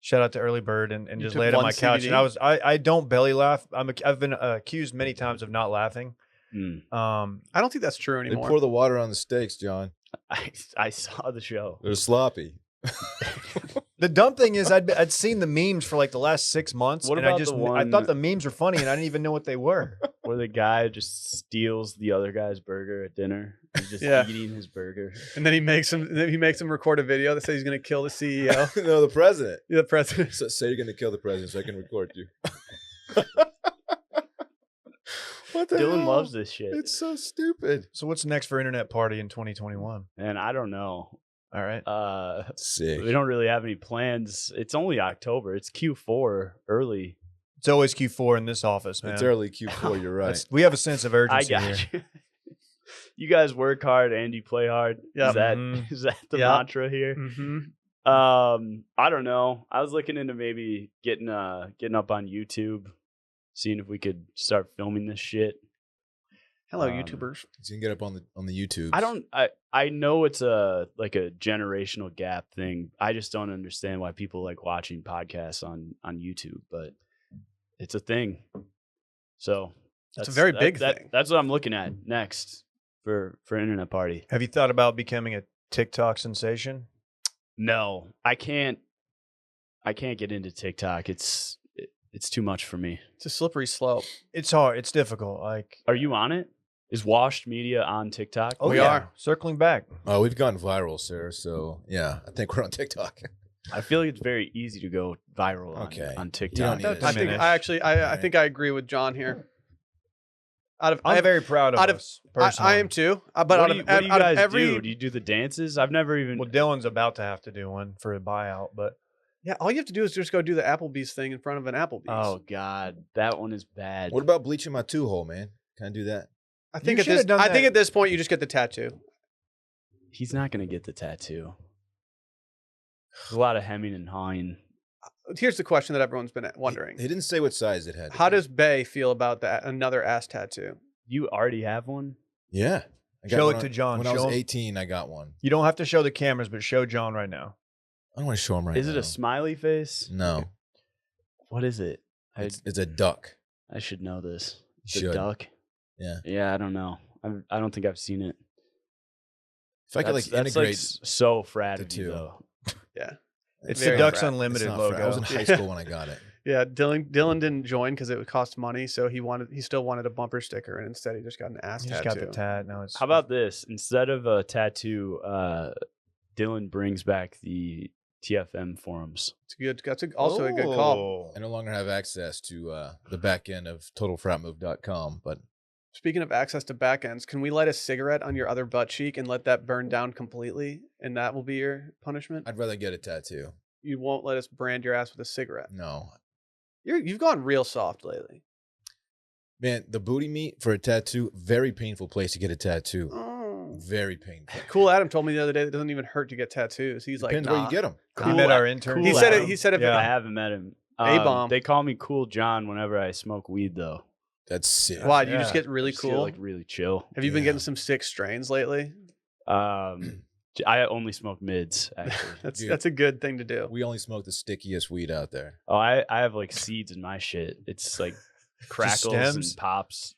Shout out to Early Bird and You just took laid on one my couch. CBD? And I don't belly laugh. I've been accused many times of not laughing. Mm. I don't think that's true They anymore. pour the water on the steaks, John. I saw the show. They're sloppy. The dumb thing is I'd seen the memes for like the last 6 months. What and about I the one- thought the memes were funny and I didn't even know what they were. Where the guy just steals the other guy's burger at dinner. He's just Yeah. eating his burger. And then he makes him record a video that says he's going to kill the CEO. No, the president. The president. So, say you're going to kill the president so I can record you. What the Dylan hell? loves this shit. It's so stupid. So what's next for Internet Party in 2021? And I don't know. All right. Sick. We don't really have any plans. It's only October. It's Q4 early. It's always Q4 in this office, man. It's early Q4. You're right. We have a sense of I urgency got here. you. You guys work hard and you play hard. Yep. Is that Mhm. is that the Yep. mantra here? Mm-hmm. I don't know. I was looking into maybe getting up on YouTube, seeing if we could start filming this shit. Hello, Um, YouTubers. You can get up on the YouTube. I know it's a generational gap thing. I just don't understand why people like watching podcasts on YouTube, but it's a thing. So It's a very big thing. That's what I'm looking at next for Internet Party. Have you thought about becoming a TikTok sensation? No, I can't get into TikTok. It's too much for me. It's a slippery slope. It's hard. It's difficult. Like, Are you on it? Is Washed Media on TikTok? oh, We yeah. are. Circling back. Oh, we've gone viral, sir. So yeah, I think we're on TikTok. I feel like it's very easy to go viral Okay. on You TikTok. don't need to I think diminish. I think I agree with John here. I'm very proud of out of- us. Personally. I am too. But What out do of, you, what do you out of guys every do? Do you do the dances? I've never even. Well, Dylan's about to have to do one for a buyout, but yeah, all you have to do is just go do the Applebee's thing in front of an Applebee's. Oh God, that one is bad. What about bleaching my 2-hole, man? Can I do that? I think You at should this have done I think that. at this point you just get the tattoo. He's not gonna get the tattoo. There's a lot of hemming and hawing. Here's the question that everyone's been wondering: They didn't say what size it had. to How be. does Bay feel about that another ass tattoo? You already have one. Yeah. I got Show one it to John. When I Show was him. 18, I got one. you don't have to show the cameras, but show John right now. I don't want to show him right Is now. it a smiley face? No, What is it? it's a duck. I should know this. You The should. duck. Yeah. Yeah, I don't know. I don't think I've seen it. If I could like That's integrate so frat the of you two. though. It's Very the Ducks frat. Unlimited it's not frat. I was logo. in high school when I got it. Yeah, Dylan didn't join because it would cost money, so he still wanted a bumper sticker, and instead he just got an ass You just tattoo. got the tat. Now it's How about this? Instead of a tattoo, Dylan brings back the TFM forums. It's good. Also a good call. Oh. I no longer have access to the back end of TotalFratMove.com, but Speaking of access to back ends, can we light a cigarette on your other butt cheek and let that burn down completely, and that will be your punishment? I'd rather get a tattoo. You won't let us brand your ass with a cigarette. No, You've gone real soft lately. man, the booty meat for a tattoo, very painful place to get a tattoo. Oh. Very painful. Cool Adam told me the other day that it doesn't even hurt to get tattoos. He's Depends like, where nah. you get them. You met our intern. He said it. Adam. He said if Yeah. I haven't met him. A-bomb. They call me Cool John whenever I smoke weed, though. That's sick. why? Do you just Yeah. get really Just get, cool? like really chill. Have you been Yeah. getting some sick strains lately? I only smoke mids actually. Dude. That's a good thing to do. We only smoke the stickiest weed out there. Oh, I have like seeds in my shit. It's like crackles and stems? pops.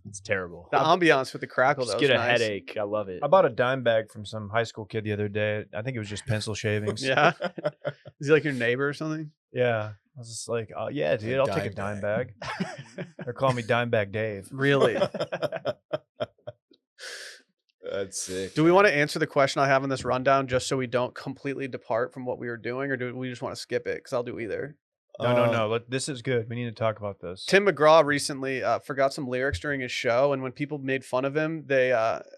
It's terrible. The ambiance with the crackle Just though. get is a nice. headache. I love it. I bought a dime bag from some high school kid the other day. I think it was just pencil shavings. Yeah. Is he like your neighbor or something? Yeah. I was just like, oh, yeah, dude, I'll take a dime bag. They're calling me Dime Bag Dave. Really? That's sick. Do we want to answer the question I have in this rundown just so we don't completely depart from what we were doing, or do we just want to skip it? Because I'll do either. No. This is good. We need to talk about this. Tim McGraw recently forgot some lyrics during his show, and when people made fun of him,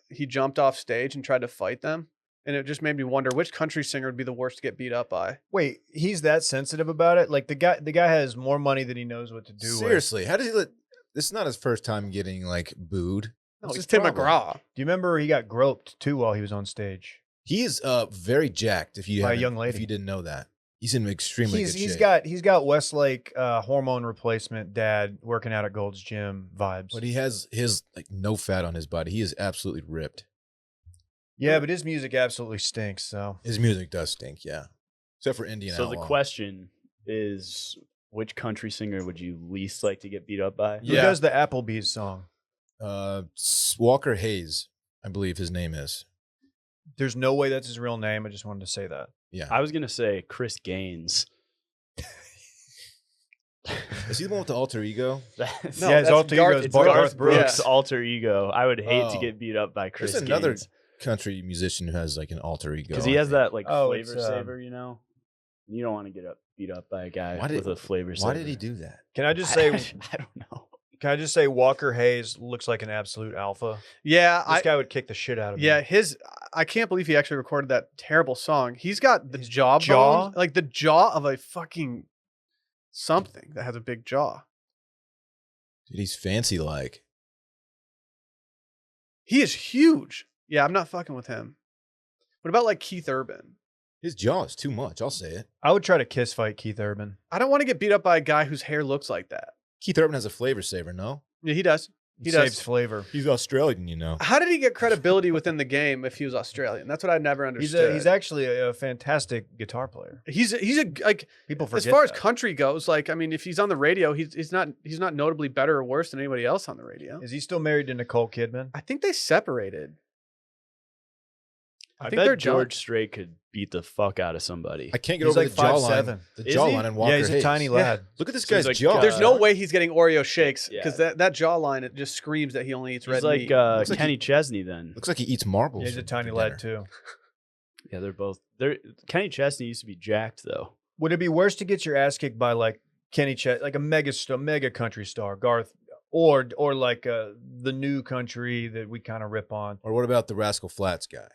he jumped off stage and tried to fight them. And it just made me wonder which country singer would be the worst to get beat up by. Wait, he's that sensitive about it? Like the guy has more money than he knows what to do with. Seriously, how does he let? This is not his first time getting like booed. No, What's it's his Tim problem? McGraw. Do you remember he got groped too while he was on stage? He is very jacked. If you By a haven't- young lady. if you didn't know that, he's in extremely good He's shape. he's got Westlake hormone replacement dad working out at Gold's Gym vibes. But he has his like no fat on his body. He is absolutely ripped. Yeah, but his music absolutely stinks. So His music does stink, yeah. Except for Indian So Outlaw. the question which country singer would you least like to get beat up by? Who does the Applebee's song? Walker Hayes, I believe his name is. There's no way that's his real name. I just wanted to say that. Yeah. I was gonna say Chris Gaines. Is he the one with the alter ego? Yeah, his alter ego is It's Garth Garth Brooks. Brooks' alter ego. I would hate to Oh. get beat up by Chris There's another Gaines country musician who has like an alter ego. because he has that like Oh, flavor it's, saver. You know, you don't want to get beat up by a guy Why did- with a flavor saver. Why did he do that? Can I just say? I don't know. Can I just say Walker Hayes looks like an absolute alpha? Yeah, This guy would kick the shit out of me. yeah, I can't believe he actually recorded that terrible song. He's got the His jaw, jaw? bones, like the jaw of a fucking something that has a big jaw. Dude, he's fancy like. He is huge. Yeah, I'm not fucking with him. What about like Keith Urban? His jaw is too much. I'll say it. I would try to kiss fight Keith Urban. I don't want to get beat up by a guy whose hair looks like that. Keith Urban has a flavor saver, no? Yeah, he does. He Saves does. flavor. He's Australian, you know. How did he get credibility within the game if he was Australian? That's what I never understood. He's actually a fantastic guitar player. He's a like People forget as far as that. country goes. Like I mean, if he's on the radio, he's not notably better or worse than anybody else on the radio. Is he still married to Nicole Kidman? I think they separated. I I think bet they're George Strait could beat the fuck out of somebody. I can't get He's over like the jawline. 5'7". The Is jawline he? and Walker Yeah, he's a Hayes. tiny lad. Look at this So he's guy's like, jaw. There's no way he's getting Oreo shakes because Yeah. that jawline it just screams that he only eats He's red like meat. Looks like Kenny Chesney then. Looks like he eats marbles. Yeah, he's a for tiny dinner. lad too. Yeah, they're both. Kenny Chesney used to be jacked though. Would it be worse to get your ass kicked by like Kenny Chet, like a mega country star, Garth, or like the new country that we kind of rip on? Or what about the Rascal Flats guy?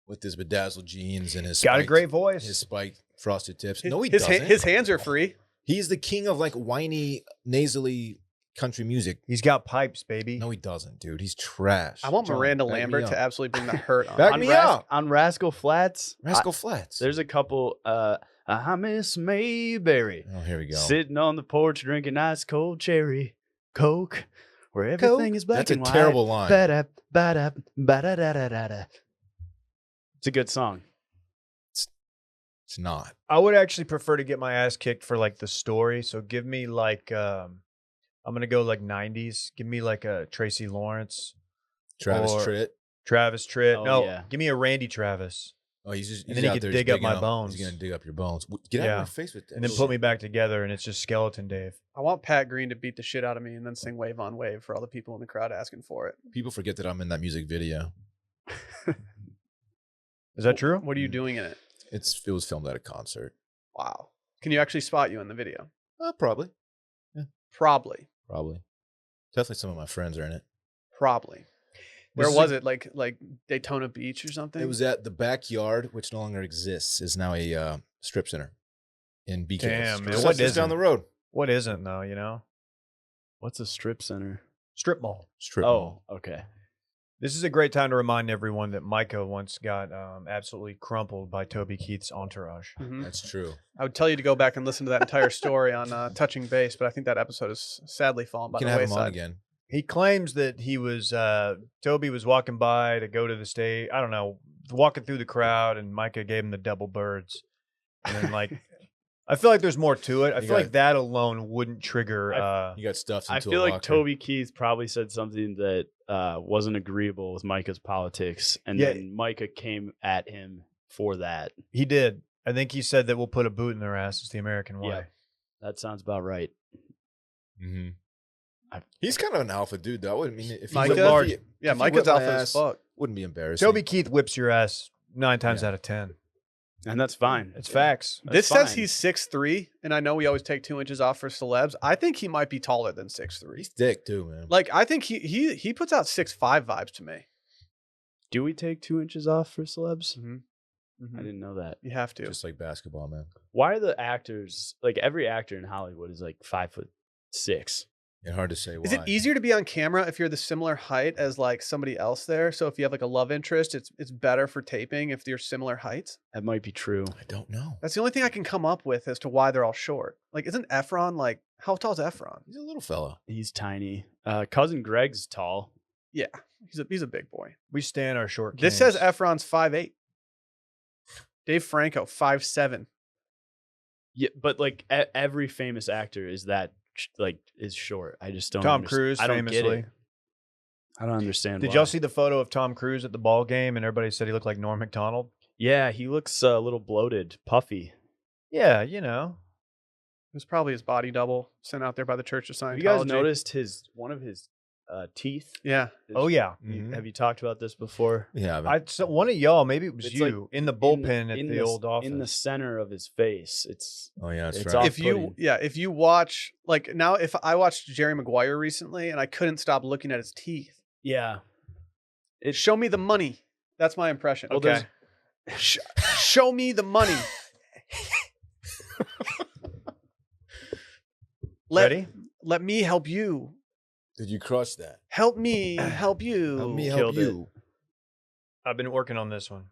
With his bedazzled jeans and his Got a spiked- great voice. his spiked frosted tips. His- No, he his, doesn't. his hands are free. He's the king of like whiny, nasally country music. He's got pipes, baby. No, he doesn't, dude. He's trash. I want John, Miranda back me Lambert up. to absolutely bring the hurt on. Back him. me up. On Rascal Flats. Rascal Flats. There's a couple. I miss Mayberry Oh, here we go. sitting on the porch drinking ice cold cherry Coke, where everything is black That's a and white. terrible line. Ba-da, ba-da, ba-da-da-da-da-da. It's a good song. It's not. I would actually prefer to get my ass kicked for like the story. So give me like I'm gonna go like 90s. Give me like a Tracy Lawrence, Travis Or- Tritt. Travis Tritt. Oh, no, yeah. give me a Randy Travis, Oh, he's just. And He's then he out could there dig just up my digging bones. He's gonna dig up your bones. Get out Yeah. of my face with that. and then put me back together, and it's just Skeleton Dave. I want Pat Green to beat the shit out of me and then sing "Wave on Wave" for all the people in the crowd asking for it. People forget that I'm in that music video. Is that true? What are you doing in it? It was filmed at a concert. Wow. Can you actually spot you in the video? Probably. Probably. Definitely some of my friends are in it. Probably. Where This is was it? Like Daytona Beach or something? It was at the Backyard, which no longer exists. Is now a strip center in BK. Damn, man, Just what just down isn't? the road? What isn't though? You know, What's a strip center? strip mall. Strip mall. Oh, okay. This is a great time to remind everyone that Micah once got absolutely crumpled by Toby Keith's entourage. Mhm. That's true. I would tell you to go back and listen to that entire story on Touching Base, but I think that episode is sadly fallen by You can the have him on wayside. again. He claims that he was Toby was walking by to go to the stage. I don't know, walking through the crowd, and Micah gave him the double birds. And then like, I feel like there's more to it. I You feel got- like that alone wouldn't trigger. You got stuffed I into feel a like locker. Toby Keith probably said something that wasn't agreeable with Micah's politics, and Yeah. then Micah came at him for that. He did. I think he said that we'll put a boot in their ass. It's the American way. Yeah. That sounds about right. Mm-hmm. I- He's kind of an alpha dude, though. I wouldn't mean if Micah? he large. Yeah, If he Micah's whipped my alpha as ass, fuck. Wouldn't be embarrassing. Toby Keith whips your ass 9 times Yeah. out of 10. And that's fine. It's facts. This That's says fine. he's 6'3", and I know we always take 2 inches off for celebs. I think he might be taller than 6'3". He's thick too, man. Like I think he puts out 6'5" vibes to me. Do we take 2 inches off for celebs? Mm-hmm. I didn't know that. You have to. Just like basketball, man. Why are the actors like every actor in Hollywood is like 5'6"? And hard to say why. Is it easier to be on camera if you're the similar height as like somebody else there? So if you have like a love interest, it's better for taping if you're similar heights. That might be true. I don't know. That's the only thing I can come up with as to why they're all short. Like, isn't Efron like how tall is Efron? He's a little fella. He's tiny. Cousin Greg's tall. Yeah, he's a big boy. We stand our short. This says kings. Efron's 5'8". Dave Franco 5'7". Yeah, but like every famous actor is is short. I just don't. Tom Cruise, I don't get famously. it. I don't understand. Did why. y'all see the photo of Tom Cruise at the ball game and everybody said he looked like Norm Macdonald? Yeah, he looks a little bloated, puffy. Yeah, you know. It was probably his body double sent out there by the Church of Scientology. Have you guys noticed one of his teeth? Yeah. Oh yeah. Have you talked about this before? Yeah. One of y'all, maybe it was It's you, in the bullpen at the old office. In the center of his face. It's Oh yeah, that's it's right. If you watch, like, now, if I watched Jerry Maguire recently and I couldn't stop looking at his teeth. yeah. Show me the money. That's my impression. Well, Okay. Show me the money. Ready? Let me help you. Did you crush that? Help me help you. Help me help Killed you. I've been working on this one.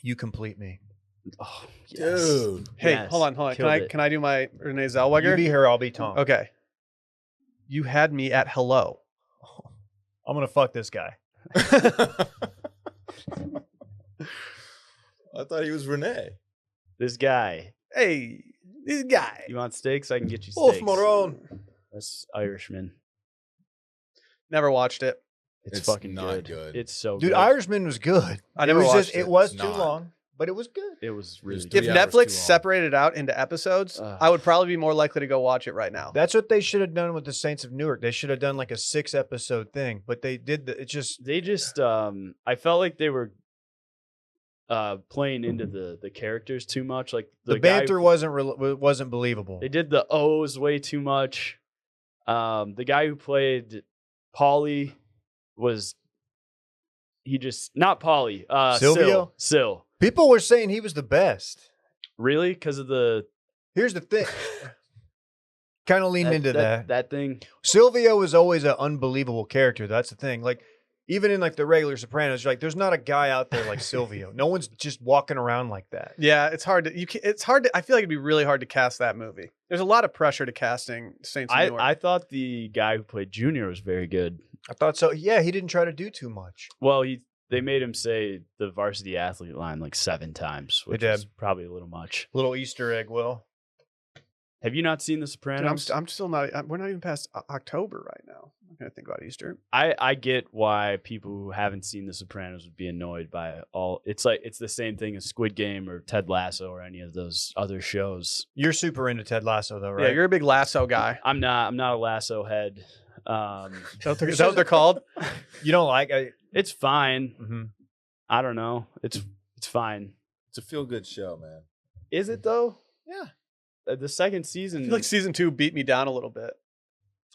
You complete me. Oh, Dude. Hey, Yes. hold on. Killed it. Can I do my Renee You Zellweger? be her, I'll be Tom. Okay. You had me at hello. I'm gonna fuck this guy. I thought he was Renee. This guy. Hey, this guy. You want steaks? I can get you Wolf steaks. Moron. That's Irishman. Never watched it. It's It's fucking not good. good. It's so Dude, good. Irishman was good. I never it was watched it. It was It's too not. long, but it was good. It was really Just good. If 3 hours Netflix too long. separated out into episodes, Ugh. I would probably be more likely to go watch it right now. That's what they should have done with the Saints of Newark. They should have done like a 6-episode thing, but they did. It just They just I felt like they were playing into the characters too much. Like the guy banter wasn't believable. They did the O's way too much. The guy who played Paulie not Paulie. Silvio? Sil. People were saying he was the best. Really? Because of the Here's the thing. Kind of leaned into that. that thing. Silvio was always an unbelievable character. That's the thing. Like, even in like the regular Sopranos, you're like, there's not a guy out there like Silvio. No one's just walking around like that. Yeah, it's hard to. It's hard to. I feel like it'd be really hard to cast that movie. There's a lot of pressure to casting Saints of Newark. I thought the guy who played Junior was very good. I thought so. Yeah, he didn't try to do too much. Well, they made him say the varsity athlete line like 7 times, which did. is probably a little much. Little Easter egg, Will. Have you not seen The Dude, Sopranos? I'm still not. We're not even past October right now. I'm gonna think about Easter. I get why people who haven't seen The Sopranos would be annoyed by all. It's like it's the same thing as Squid Game or Ted Lasso or any of those other shows. You're super into Ted Lasso, though, right? Yeah, you're a big Lasso guy. I'm not a Lasso head. Is that what they're called? You don't like It's fine. mm-hmm. I don't know. It's fine. It's a feel-good show, man. Is it though? Yeah. The second I season, feel like season 2 beat me down a little bit.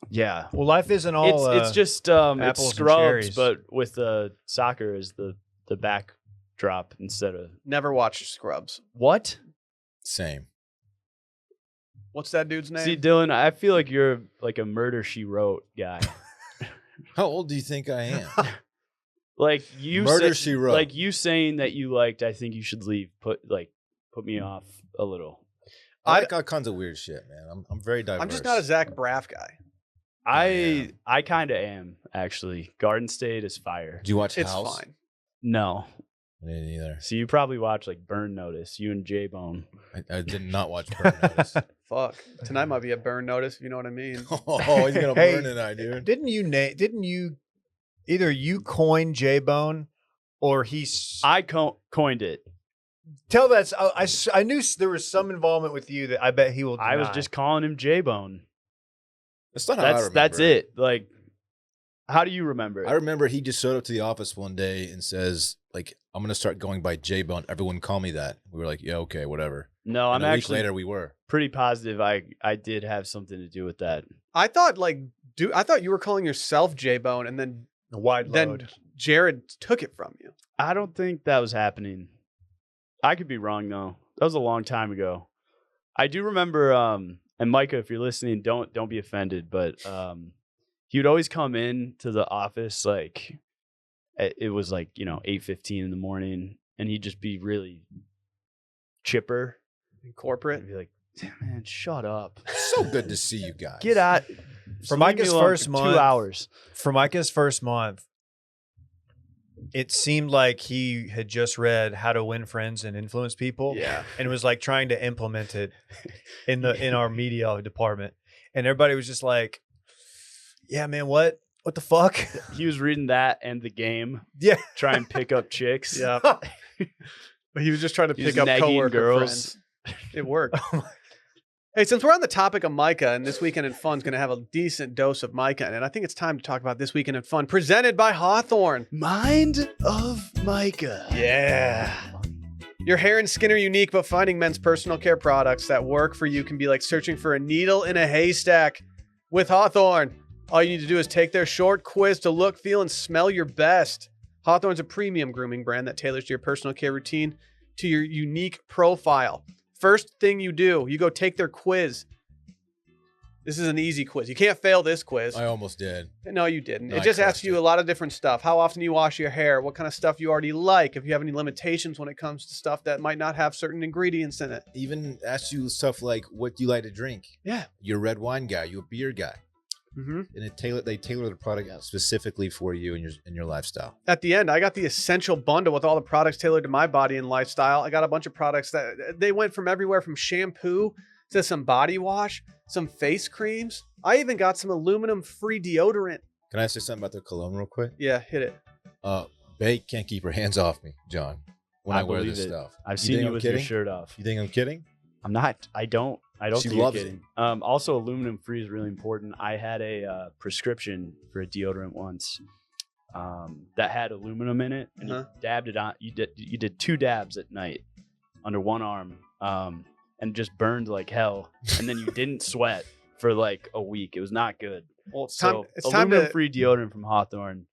yeah. Well, life isn't all. It's just apples it's and Scrubs, cherries. but with soccer as the backdrop instead of Never watched Scrubs. what? Same. What's that dude's name? See, Dylan, I feel like you're like a Murder She Wrote guy. How old do you think I am? Like you Murder, She Wrote. Like you saying that you liked I Think You Should Leave put me off a little. I like all kinds of weird shit, man. I'm very diverse. I'm just not a Zach Braff guy. I kind of am actually. Garden State is fire. Do you watch It's House? fine. No. I didn't either. So you probably watch like Burn Notice, you and J Bone. I did not watch Burn Notice. Fuck. Tonight might be a burn notice, if you know what I mean. Oh, he's gonna Hey, burn tonight, dude. Didn't you either you coin J-Bone or I coined it. tell that I knew there was some involvement with you that I bet he will deny. I was just calling him J Bone. That's not how I remember. That's it. Like, how do you remember it? I remember he just showed up to the office one day and says, like, I'm gonna start going by J-Bone. Everyone call me that. We were like, yeah, okay, whatever. No, And I'm a week actually later we were. pretty positive I did have something to do with that. I thought I thought you were calling yourself J-Bone, and then a wide load. Jared took it from you. I don't think that was happening. I could be wrong though. That was a long time ago. I do remember and Micah, if you're listening, don't be offended, but he would always come in to the office like it was like, 8:15 in the morning, and he'd just be really chipper. Corporate. I'd be like, man, shut up. So good to see you guys. Get out. For Just leave me Micah's alone first for month- 2 hours. For Micah's first month, it seemed like he had just read How to Win Friends and Influence People. Yeah. And was like trying to implement it in our media department. And everybody was just like, yeah, man, what the fuck? He was reading that and The Game. Yeah. Try and pick up chicks. Yeah. But he was just trying to He was pick up nagging coworker girls. friends. It worked. Hey, since we're on the topic of Micah, and this Weekend in Fun's going to have a decent dose of Micah, and I think it's time to talk about This Weekend in Fun, presented by Hawthorne. Mind of Micah. Yeah. Your hair and skin are unique, but finding men's personal care products that work for you can be like searching for a needle in a haystack. With Hawthorne, all you need to do is take their short quiz to look, feel, and smell your best. Hawthorne's a premium grooming brand that tailors to your personal care routine to your unique profile. First thing you do, you go take their quiz. This is an easy quiz. You can't fail this quiz. I almost did. No, you didn't. No, It I just asks crushed you it. a lot of different stuff. How often you wash your hair, what kind of stuff you already like, if you have any limitations when it comes to stuff that might not have certain ingredients in it. Even ask you stuff like, what do you like to drink? Yeah. You're a red wine guy. You're a beer guy. Mm-hmm. And they tailor the product out specifically for you and your lifestyle. At the end, I got the essential bundle with all the products tailored to my body and lifestyle. I got a bunch of products that they went from everywhere from shampoo to some body wash, some face creams. I even got some aluminum-free deodorant. Can I say something about their cologne real quick? Yeah, hit it. Bae can't keep her hands off me, John, when I wear believe this it. stuff. I've You seen think you I'm with kidding? your shirt off. You think I'm kidding? I'm not. I don't She think loves you're it. kidding. Also, aluminum free is really important. I had a prescription for a deodorant once that had aluminum in it, and you dabbed it on. You did 2 dabs at night under one arm, and just burned like hell. And then you didn't sweat for like a week. It was not good. Well, it's So time to aluminum free deodorant from Hawthorne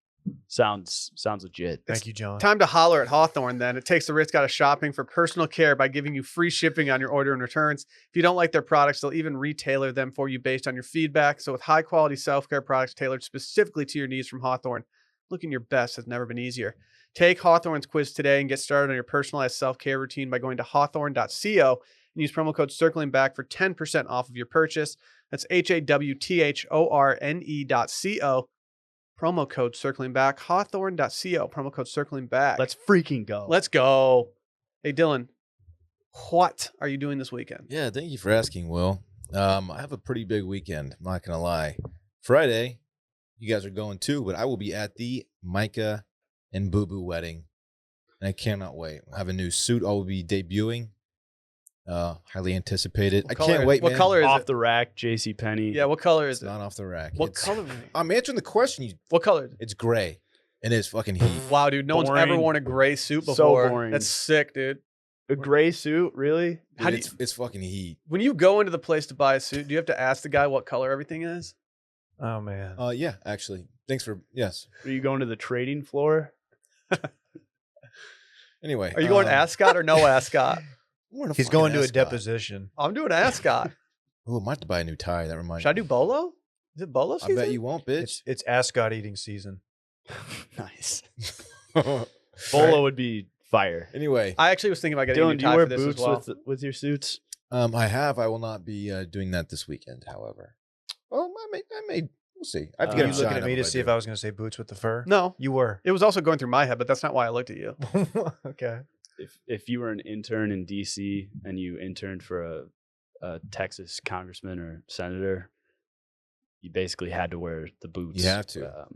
sounds legit. Thank you, John. time to holler at Hawthorne then. It takes the risk out of shopping for personal care by giving you free shipping on your order and returns. If you don't like their products, they'll even retailer them for you based on your feedback. So with high quality self-care products tailored specifically to your needs from Hawthorne, looking your best has never been easier. Take Hawthorne's quiz today and get started on your personalized self-care routine by going to hawthorne.co and use promo code circling back for 10% off of your purchase. That's HAWTHORNE.co. Promo code circling back, hawthorne.co, promo code circling back. Let's freaking go. Let's go. Hey, Dylan, what are you doing this weekend? Yeah, thank you for asking, Will. I have a pretty big weekend, I'm not going to lie. Friday, you guys are going too, but I will be at the Micah and Boo Boo wedding. And I cannot wait. I have a new suit I will be debuting. Highly anticipated. What I color- can't wait, what man. color is Off it? the rack, JCPenney. Yeah, what color It's is it? not off the rack. What It's- color is it? I'm answering the question. What color is it? It's gray. And it's fucking heat. Wow, dude, no one's ever Boring. worn a gray suit So before. boring. That's sick, dude. A gray suit, really? How do It's fucking heat. When you go into the place to buy a suit, do you have to ask the guy what color everything is? Oh, man. Yeah, actually. Thanks for, yes. Are you going to the trading floor? Anyway. Are you going ascot or no ascot? He's going to a deposition. I'm doing ascot. Oh, I might have to buy a new tie. That reminds Should I me. do bolo? Is it bolo I season? bet you won't, bitch. It's ascot eating season. Nice. Bolo would be fire. Anyway, I actually was thinking about getting a new Dylan, do you tie wear for this boots as well. with your suits? I will not be doing that this weekend, however. Well, I may. We'll see. I have to Are get you a looking shine at up me to if see if do. I was going to say boots with the fur? No, You were. it was also going through my head, but that's not why I looked at you. Okay. If you were an intern in DC and you interned for a Texas congressman or senator, you basically had to wear the boots. You have to.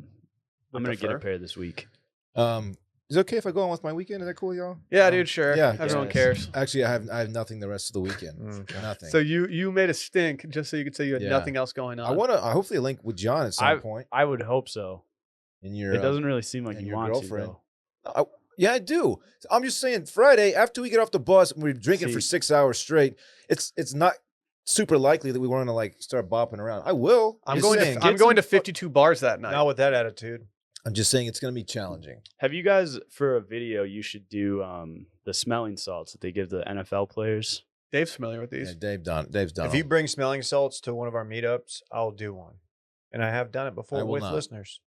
I'm the gonna get a fur? pair this week. Is it okay if I go on with my weekend? Is that cool, y'all? Yeah, dude, sure. Yeah, Everyone yes. cares. Actually, I have nothing the rest of the weekend. Okay. Nothing. So you made a stink just so you could say you had Yeah. nothing else going on. I want to hopefully link with John at some point. I would hope so. In your, It doesn't really seem like and you your want girlfriend. to. Though. yeah, I do. I'm just saying, Friday after we get off the bus and we're drinking for See. 6 hours straight, it's not super likely that we want to like start bopping around. I will. I'm Just going saying. to I'm going to 52 bars that night. Not with that attitude. I'm just saying it's going to be challenging. Have you guys, for a video, you should do the smelling salts that they give the NFL players. Dave's familiar with these. Yeah, Dave's done. If you bring smelling salts to one of our meetups, I'll do one. And I have done it I before will with not. listeners.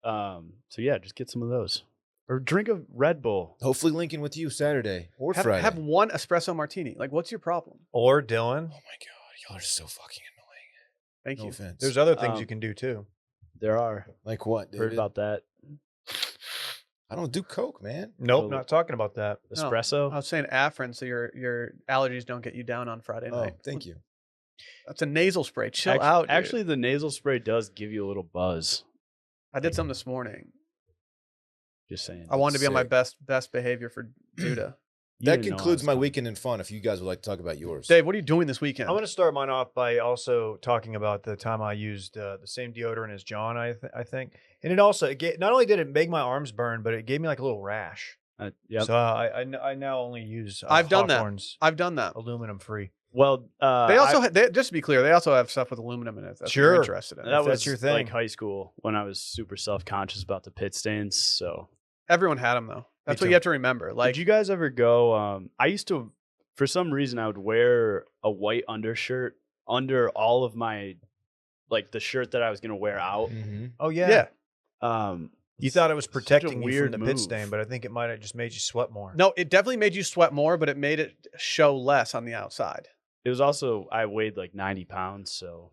So yeah, just get some of those. Or drink a Red Bull. Hopefully linking with you Saturday or Friday. Have one espresso martini. Like, what's your problem? Or Dylan. Oh my god, y'all are so fucking annoying. Thank No you. offense. There's other things Um, you can do too. There are. like what, Heard David? about that. I don't do coke, man. Nope, Oh. not talking about that. No. Espresso. I was saying Afrin, so your allergies don't get you down on Friday Oh, night. thank you. That's a nasal spray. Chill Actu- out. Dude. Actually, the nasal spray does give you a little buzz. I did some this morning. Just saying. I wanted to be on my Sick. best behavior for Duda. You That didn't know I concludes was my coming. weekend in fun. If you guys would like to talk about yours. Dave, what are you doing this weekend? I'm going to start mine off by also talking about the time I used the same deodorant as John, I think. And it also, not only did it make my arms burn, but it gave me like a little rash. Yep. So I now only use I've done that. Hawthorne's I've done that. aluminum free. Well, They also, just to be clear, they also have stuff with aluminum in it. That's what Sure. you're interested in. that if was that's your thing. like high school when I was super self-conscious about the pit stains. So, Everyone had them though. That's what too. you have to remember. Like, did you guys ever go? I used to, for some reason, I would wear a white undershirt under all of my, like the shirt that I was gonna wear out. Mm-hmm. Oh, yeah. yeah. You thought it was Such a protecting you weird from the pit move. stain, but I think it might have just made you sweat more. No, it definitely made you sweat more, but it made it show less on the outside. It was also I weighed like 90 pounds, so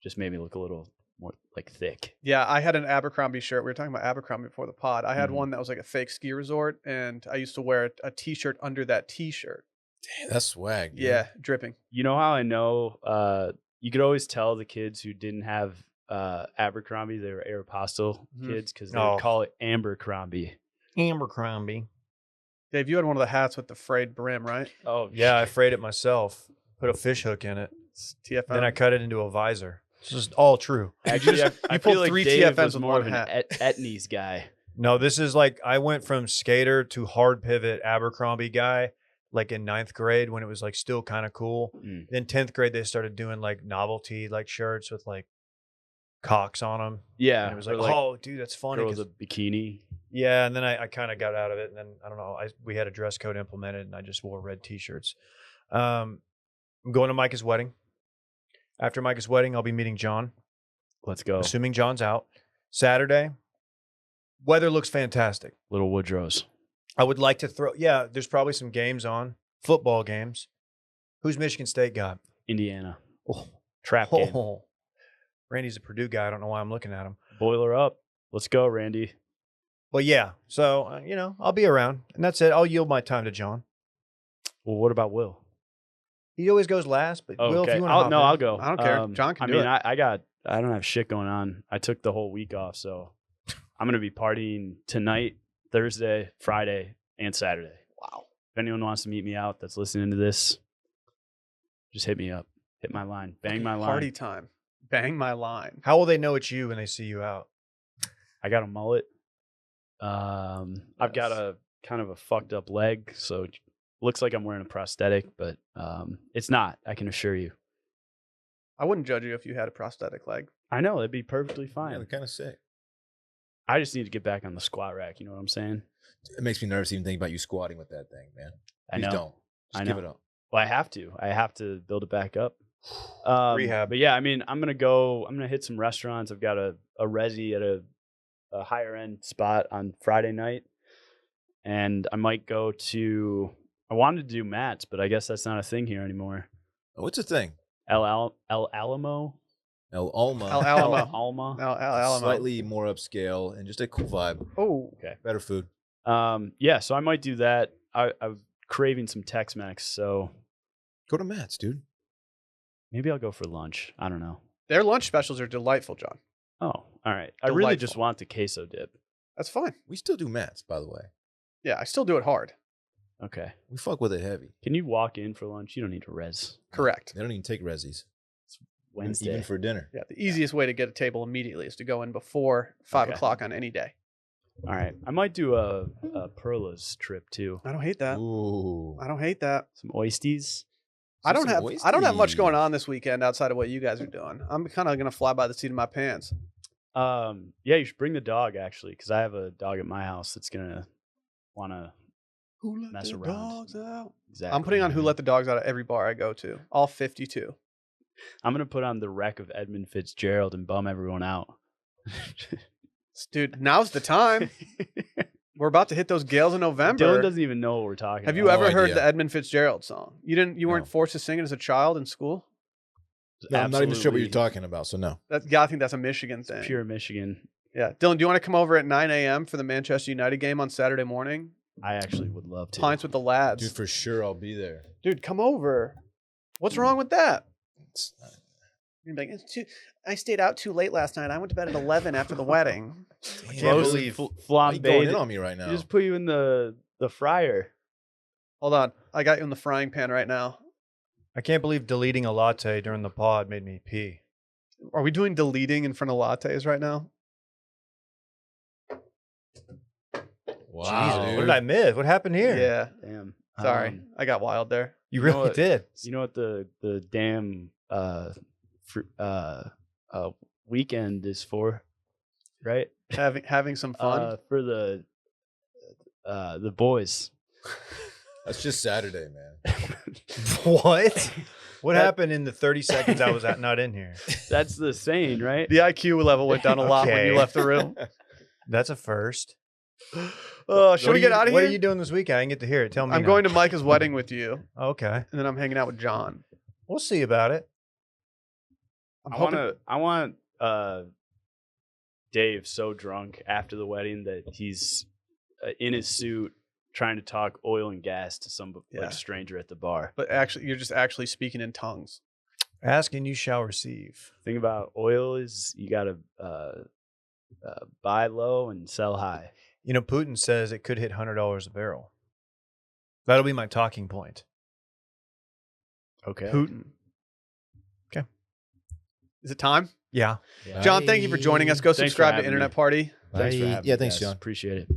just made me look a little more like thick. Yeah, I had an Abercrombie shirt. We were talking about Abercrombie before the pod. I had Mhm. one that was like a fake ski resort, and I used to wear a t-shirt under that t-shirt. Damn, that's swag. Dude. Yeah, dripping. You know how I know? You could always tell the kids who didn't have Abercrombie, they were Aeropostale Mhm. kids because they Oh. would call it Ambercrombie. Abercrombie. Dave, you had one of the hats with the frayed brim, right? Oh Yeah, I frayed it myself. Put a fish hook in it. It's TFM. Then I cut it into a visor. This is all true. Actually, I you feel pulled like 3 Dave TFMs was with more one of an hat. Etnies guy. No, this is like I went from skater to hard pivot Abercrombie guy like in 9th grade when it was like still kind of cool. Mm. Then 10th grade they started doing like novelty like shirts with like cocks on them. Yeah, And it was or like, oh, dude, that's funny. girl with 'cause- a bikini. Yeah, and then I kind of got out of it, and then I don't know. We had a dress code implemented, and I just wore red t-shirts. I'm going to Micah's wedding. After Micah's wedding, I'll be meeting John, Let's go, assuming John's out. Saturday, weather looks fantastic. little Woodrow's. I would like to throw. Yeah, there's probably some games on, football games. Who's Michigan State got? Indiana Oh, trap game. Randy's a Purdue guy. I don't know why I'm looking at him. Boiler up. Let's go, Randy. But yeah, so I'll be around, and that's it. I'll yield my time to John. Well, what about Will? He always goes last, but Oh, Will, if okay. you want to, I'll go. I don't care. John can I do mean, it. I don't have shit going on. I took the whole week off, so I'm gonna be partying tonight, Thursday, Friday, and Saturday. Wow. If anyone wants to meet me out that's listening to this, just hit me up. Hit my line. Bang my line. Party time. Bang my line. How will they know it's you when they see you out? I got a mullet. I've got Yes. a kind of a fucked up leg, so it looks like I'm wearing a prosthetic, but it's not. I can assure you. I wouldn't judge you if you had a prosthetic leg. I know it'd be perfectly Yeah, fine. they're kind of sick. I just need to get back on the squat rack. You know what I'm saying? It makes me nervous even thinking about you squatting with that thing, man. I Please know. don't. Just I give know. it up. Well, I have to. I have to build it back up. Rehab. But yeah, I mean, I'm gonna hit some restaurants. I've got a resi at a higher end spot on Friday night, and I might go to. I wanted to do Matt's, but I guess that's not a thing here anymore. Oh, what's the thing? El Alamo. El Alma. El Alamo. El Alma. Alamo. Slightly more upscale and just a cool vibe. Oh, Better food. Yeah, so I might do that. I'm craving some Tex-Mex, so Go to Matt's, dude. maybe I'll go for lunch. I don't know. their lunch specials are delightful, John. Oh, all right. I really just Delightful. want the queso dip. That's fine. We still do Matt's, by the way. Yeah, I still do it hard. Okay. We fuck with it heavy. Can you walk in for lunch? You don't need to res. Correct. They don't even take resis. Wednesday. Even for dinner. Yeah, the easiest way to get a table immediately is to go in before 5 Okay. o'clock on any day. All right. I might do a Perla's trip too. I don't hate that. Ooh. I don't hate that. Some oysties. I don't Some have much going oysties. on this weekend outside of what you guys are doing. I'm kind of gonna fly by the seat of my pants. Yeah, you should bring the dog actually, because I have a dog at my house that's gonna want to Who let mess the around. dogs out? Exactly. I'm putting on Who Let the Dogs Out at every bar I go to. All 52. I'm gonna put on the wreck of Edmund Fitzgerald and bum everyone out. Dude, now's the time. We're about to hit those gales in November. Dylan doesn't even know what we're talking Have about. you No ever heard idea. the Edmund Fitzgerald song? You weren't No. forced to sing it as a child in school? No, I'm not even sure what you're Absolutely talking about, so no. I think that's a Michigan thing. Pure Michigan. Yeah. Dylan, do you want to come over at 9 a.m. for the Manchester United game on Saturday morning? I actually would love to. Pints with the lads. Dude, for sure I'll be there. Dude, come over. What's wrong with that? It's not- You're like, I stayed out too late last night. I went to bed at 11 after the wedding. Damn, can't dude. believe- Why you going in Flambe. on me right now? You just put you in the fryer. Hold on. I got you in the frying pan right now. I can't believe deleting a latte during the pod made me pee. Are we doing deleting in front of lattes right now? Wow, Jesus, dude. what did I miss? What happened here? Yeah. Damn. Sorry. I got wild there. You You know really what? did. You know what the damn weekend is for, right? Having some fun. For the boys. That's just Saturday, man. What? What That- happened in the 30 seconds I was not in here? That's the saying, right? The IQ level went down a lot when you Okay. left the room. That's a first. Should we get out of What here? are you doing this weekend? I didn't get to hear it. Tell me. I'm going to Micah's wedding with you, Okay. and then I'm hanging out with John. We'll see about it. I'm I hoping. want Dave so drunk after the wedding that he's in his suit trying to talk oil and gas to some Yeah. like stranger at the bar. But actually, you're just actually speaking in tongues. Ask and you shall receive. Thing about oil is you got to buy low and sell high. You know, Putin says it could hit $100 a barrel. That'll be my talking point. Okay. Putin. Okay. Is it time? Yeah. John, thank you for joining us. Go Thanks for subscribe to having Internet me. Party. Thanks for Bye. having Yeah, me, thanks, guys. John. Appreciate it.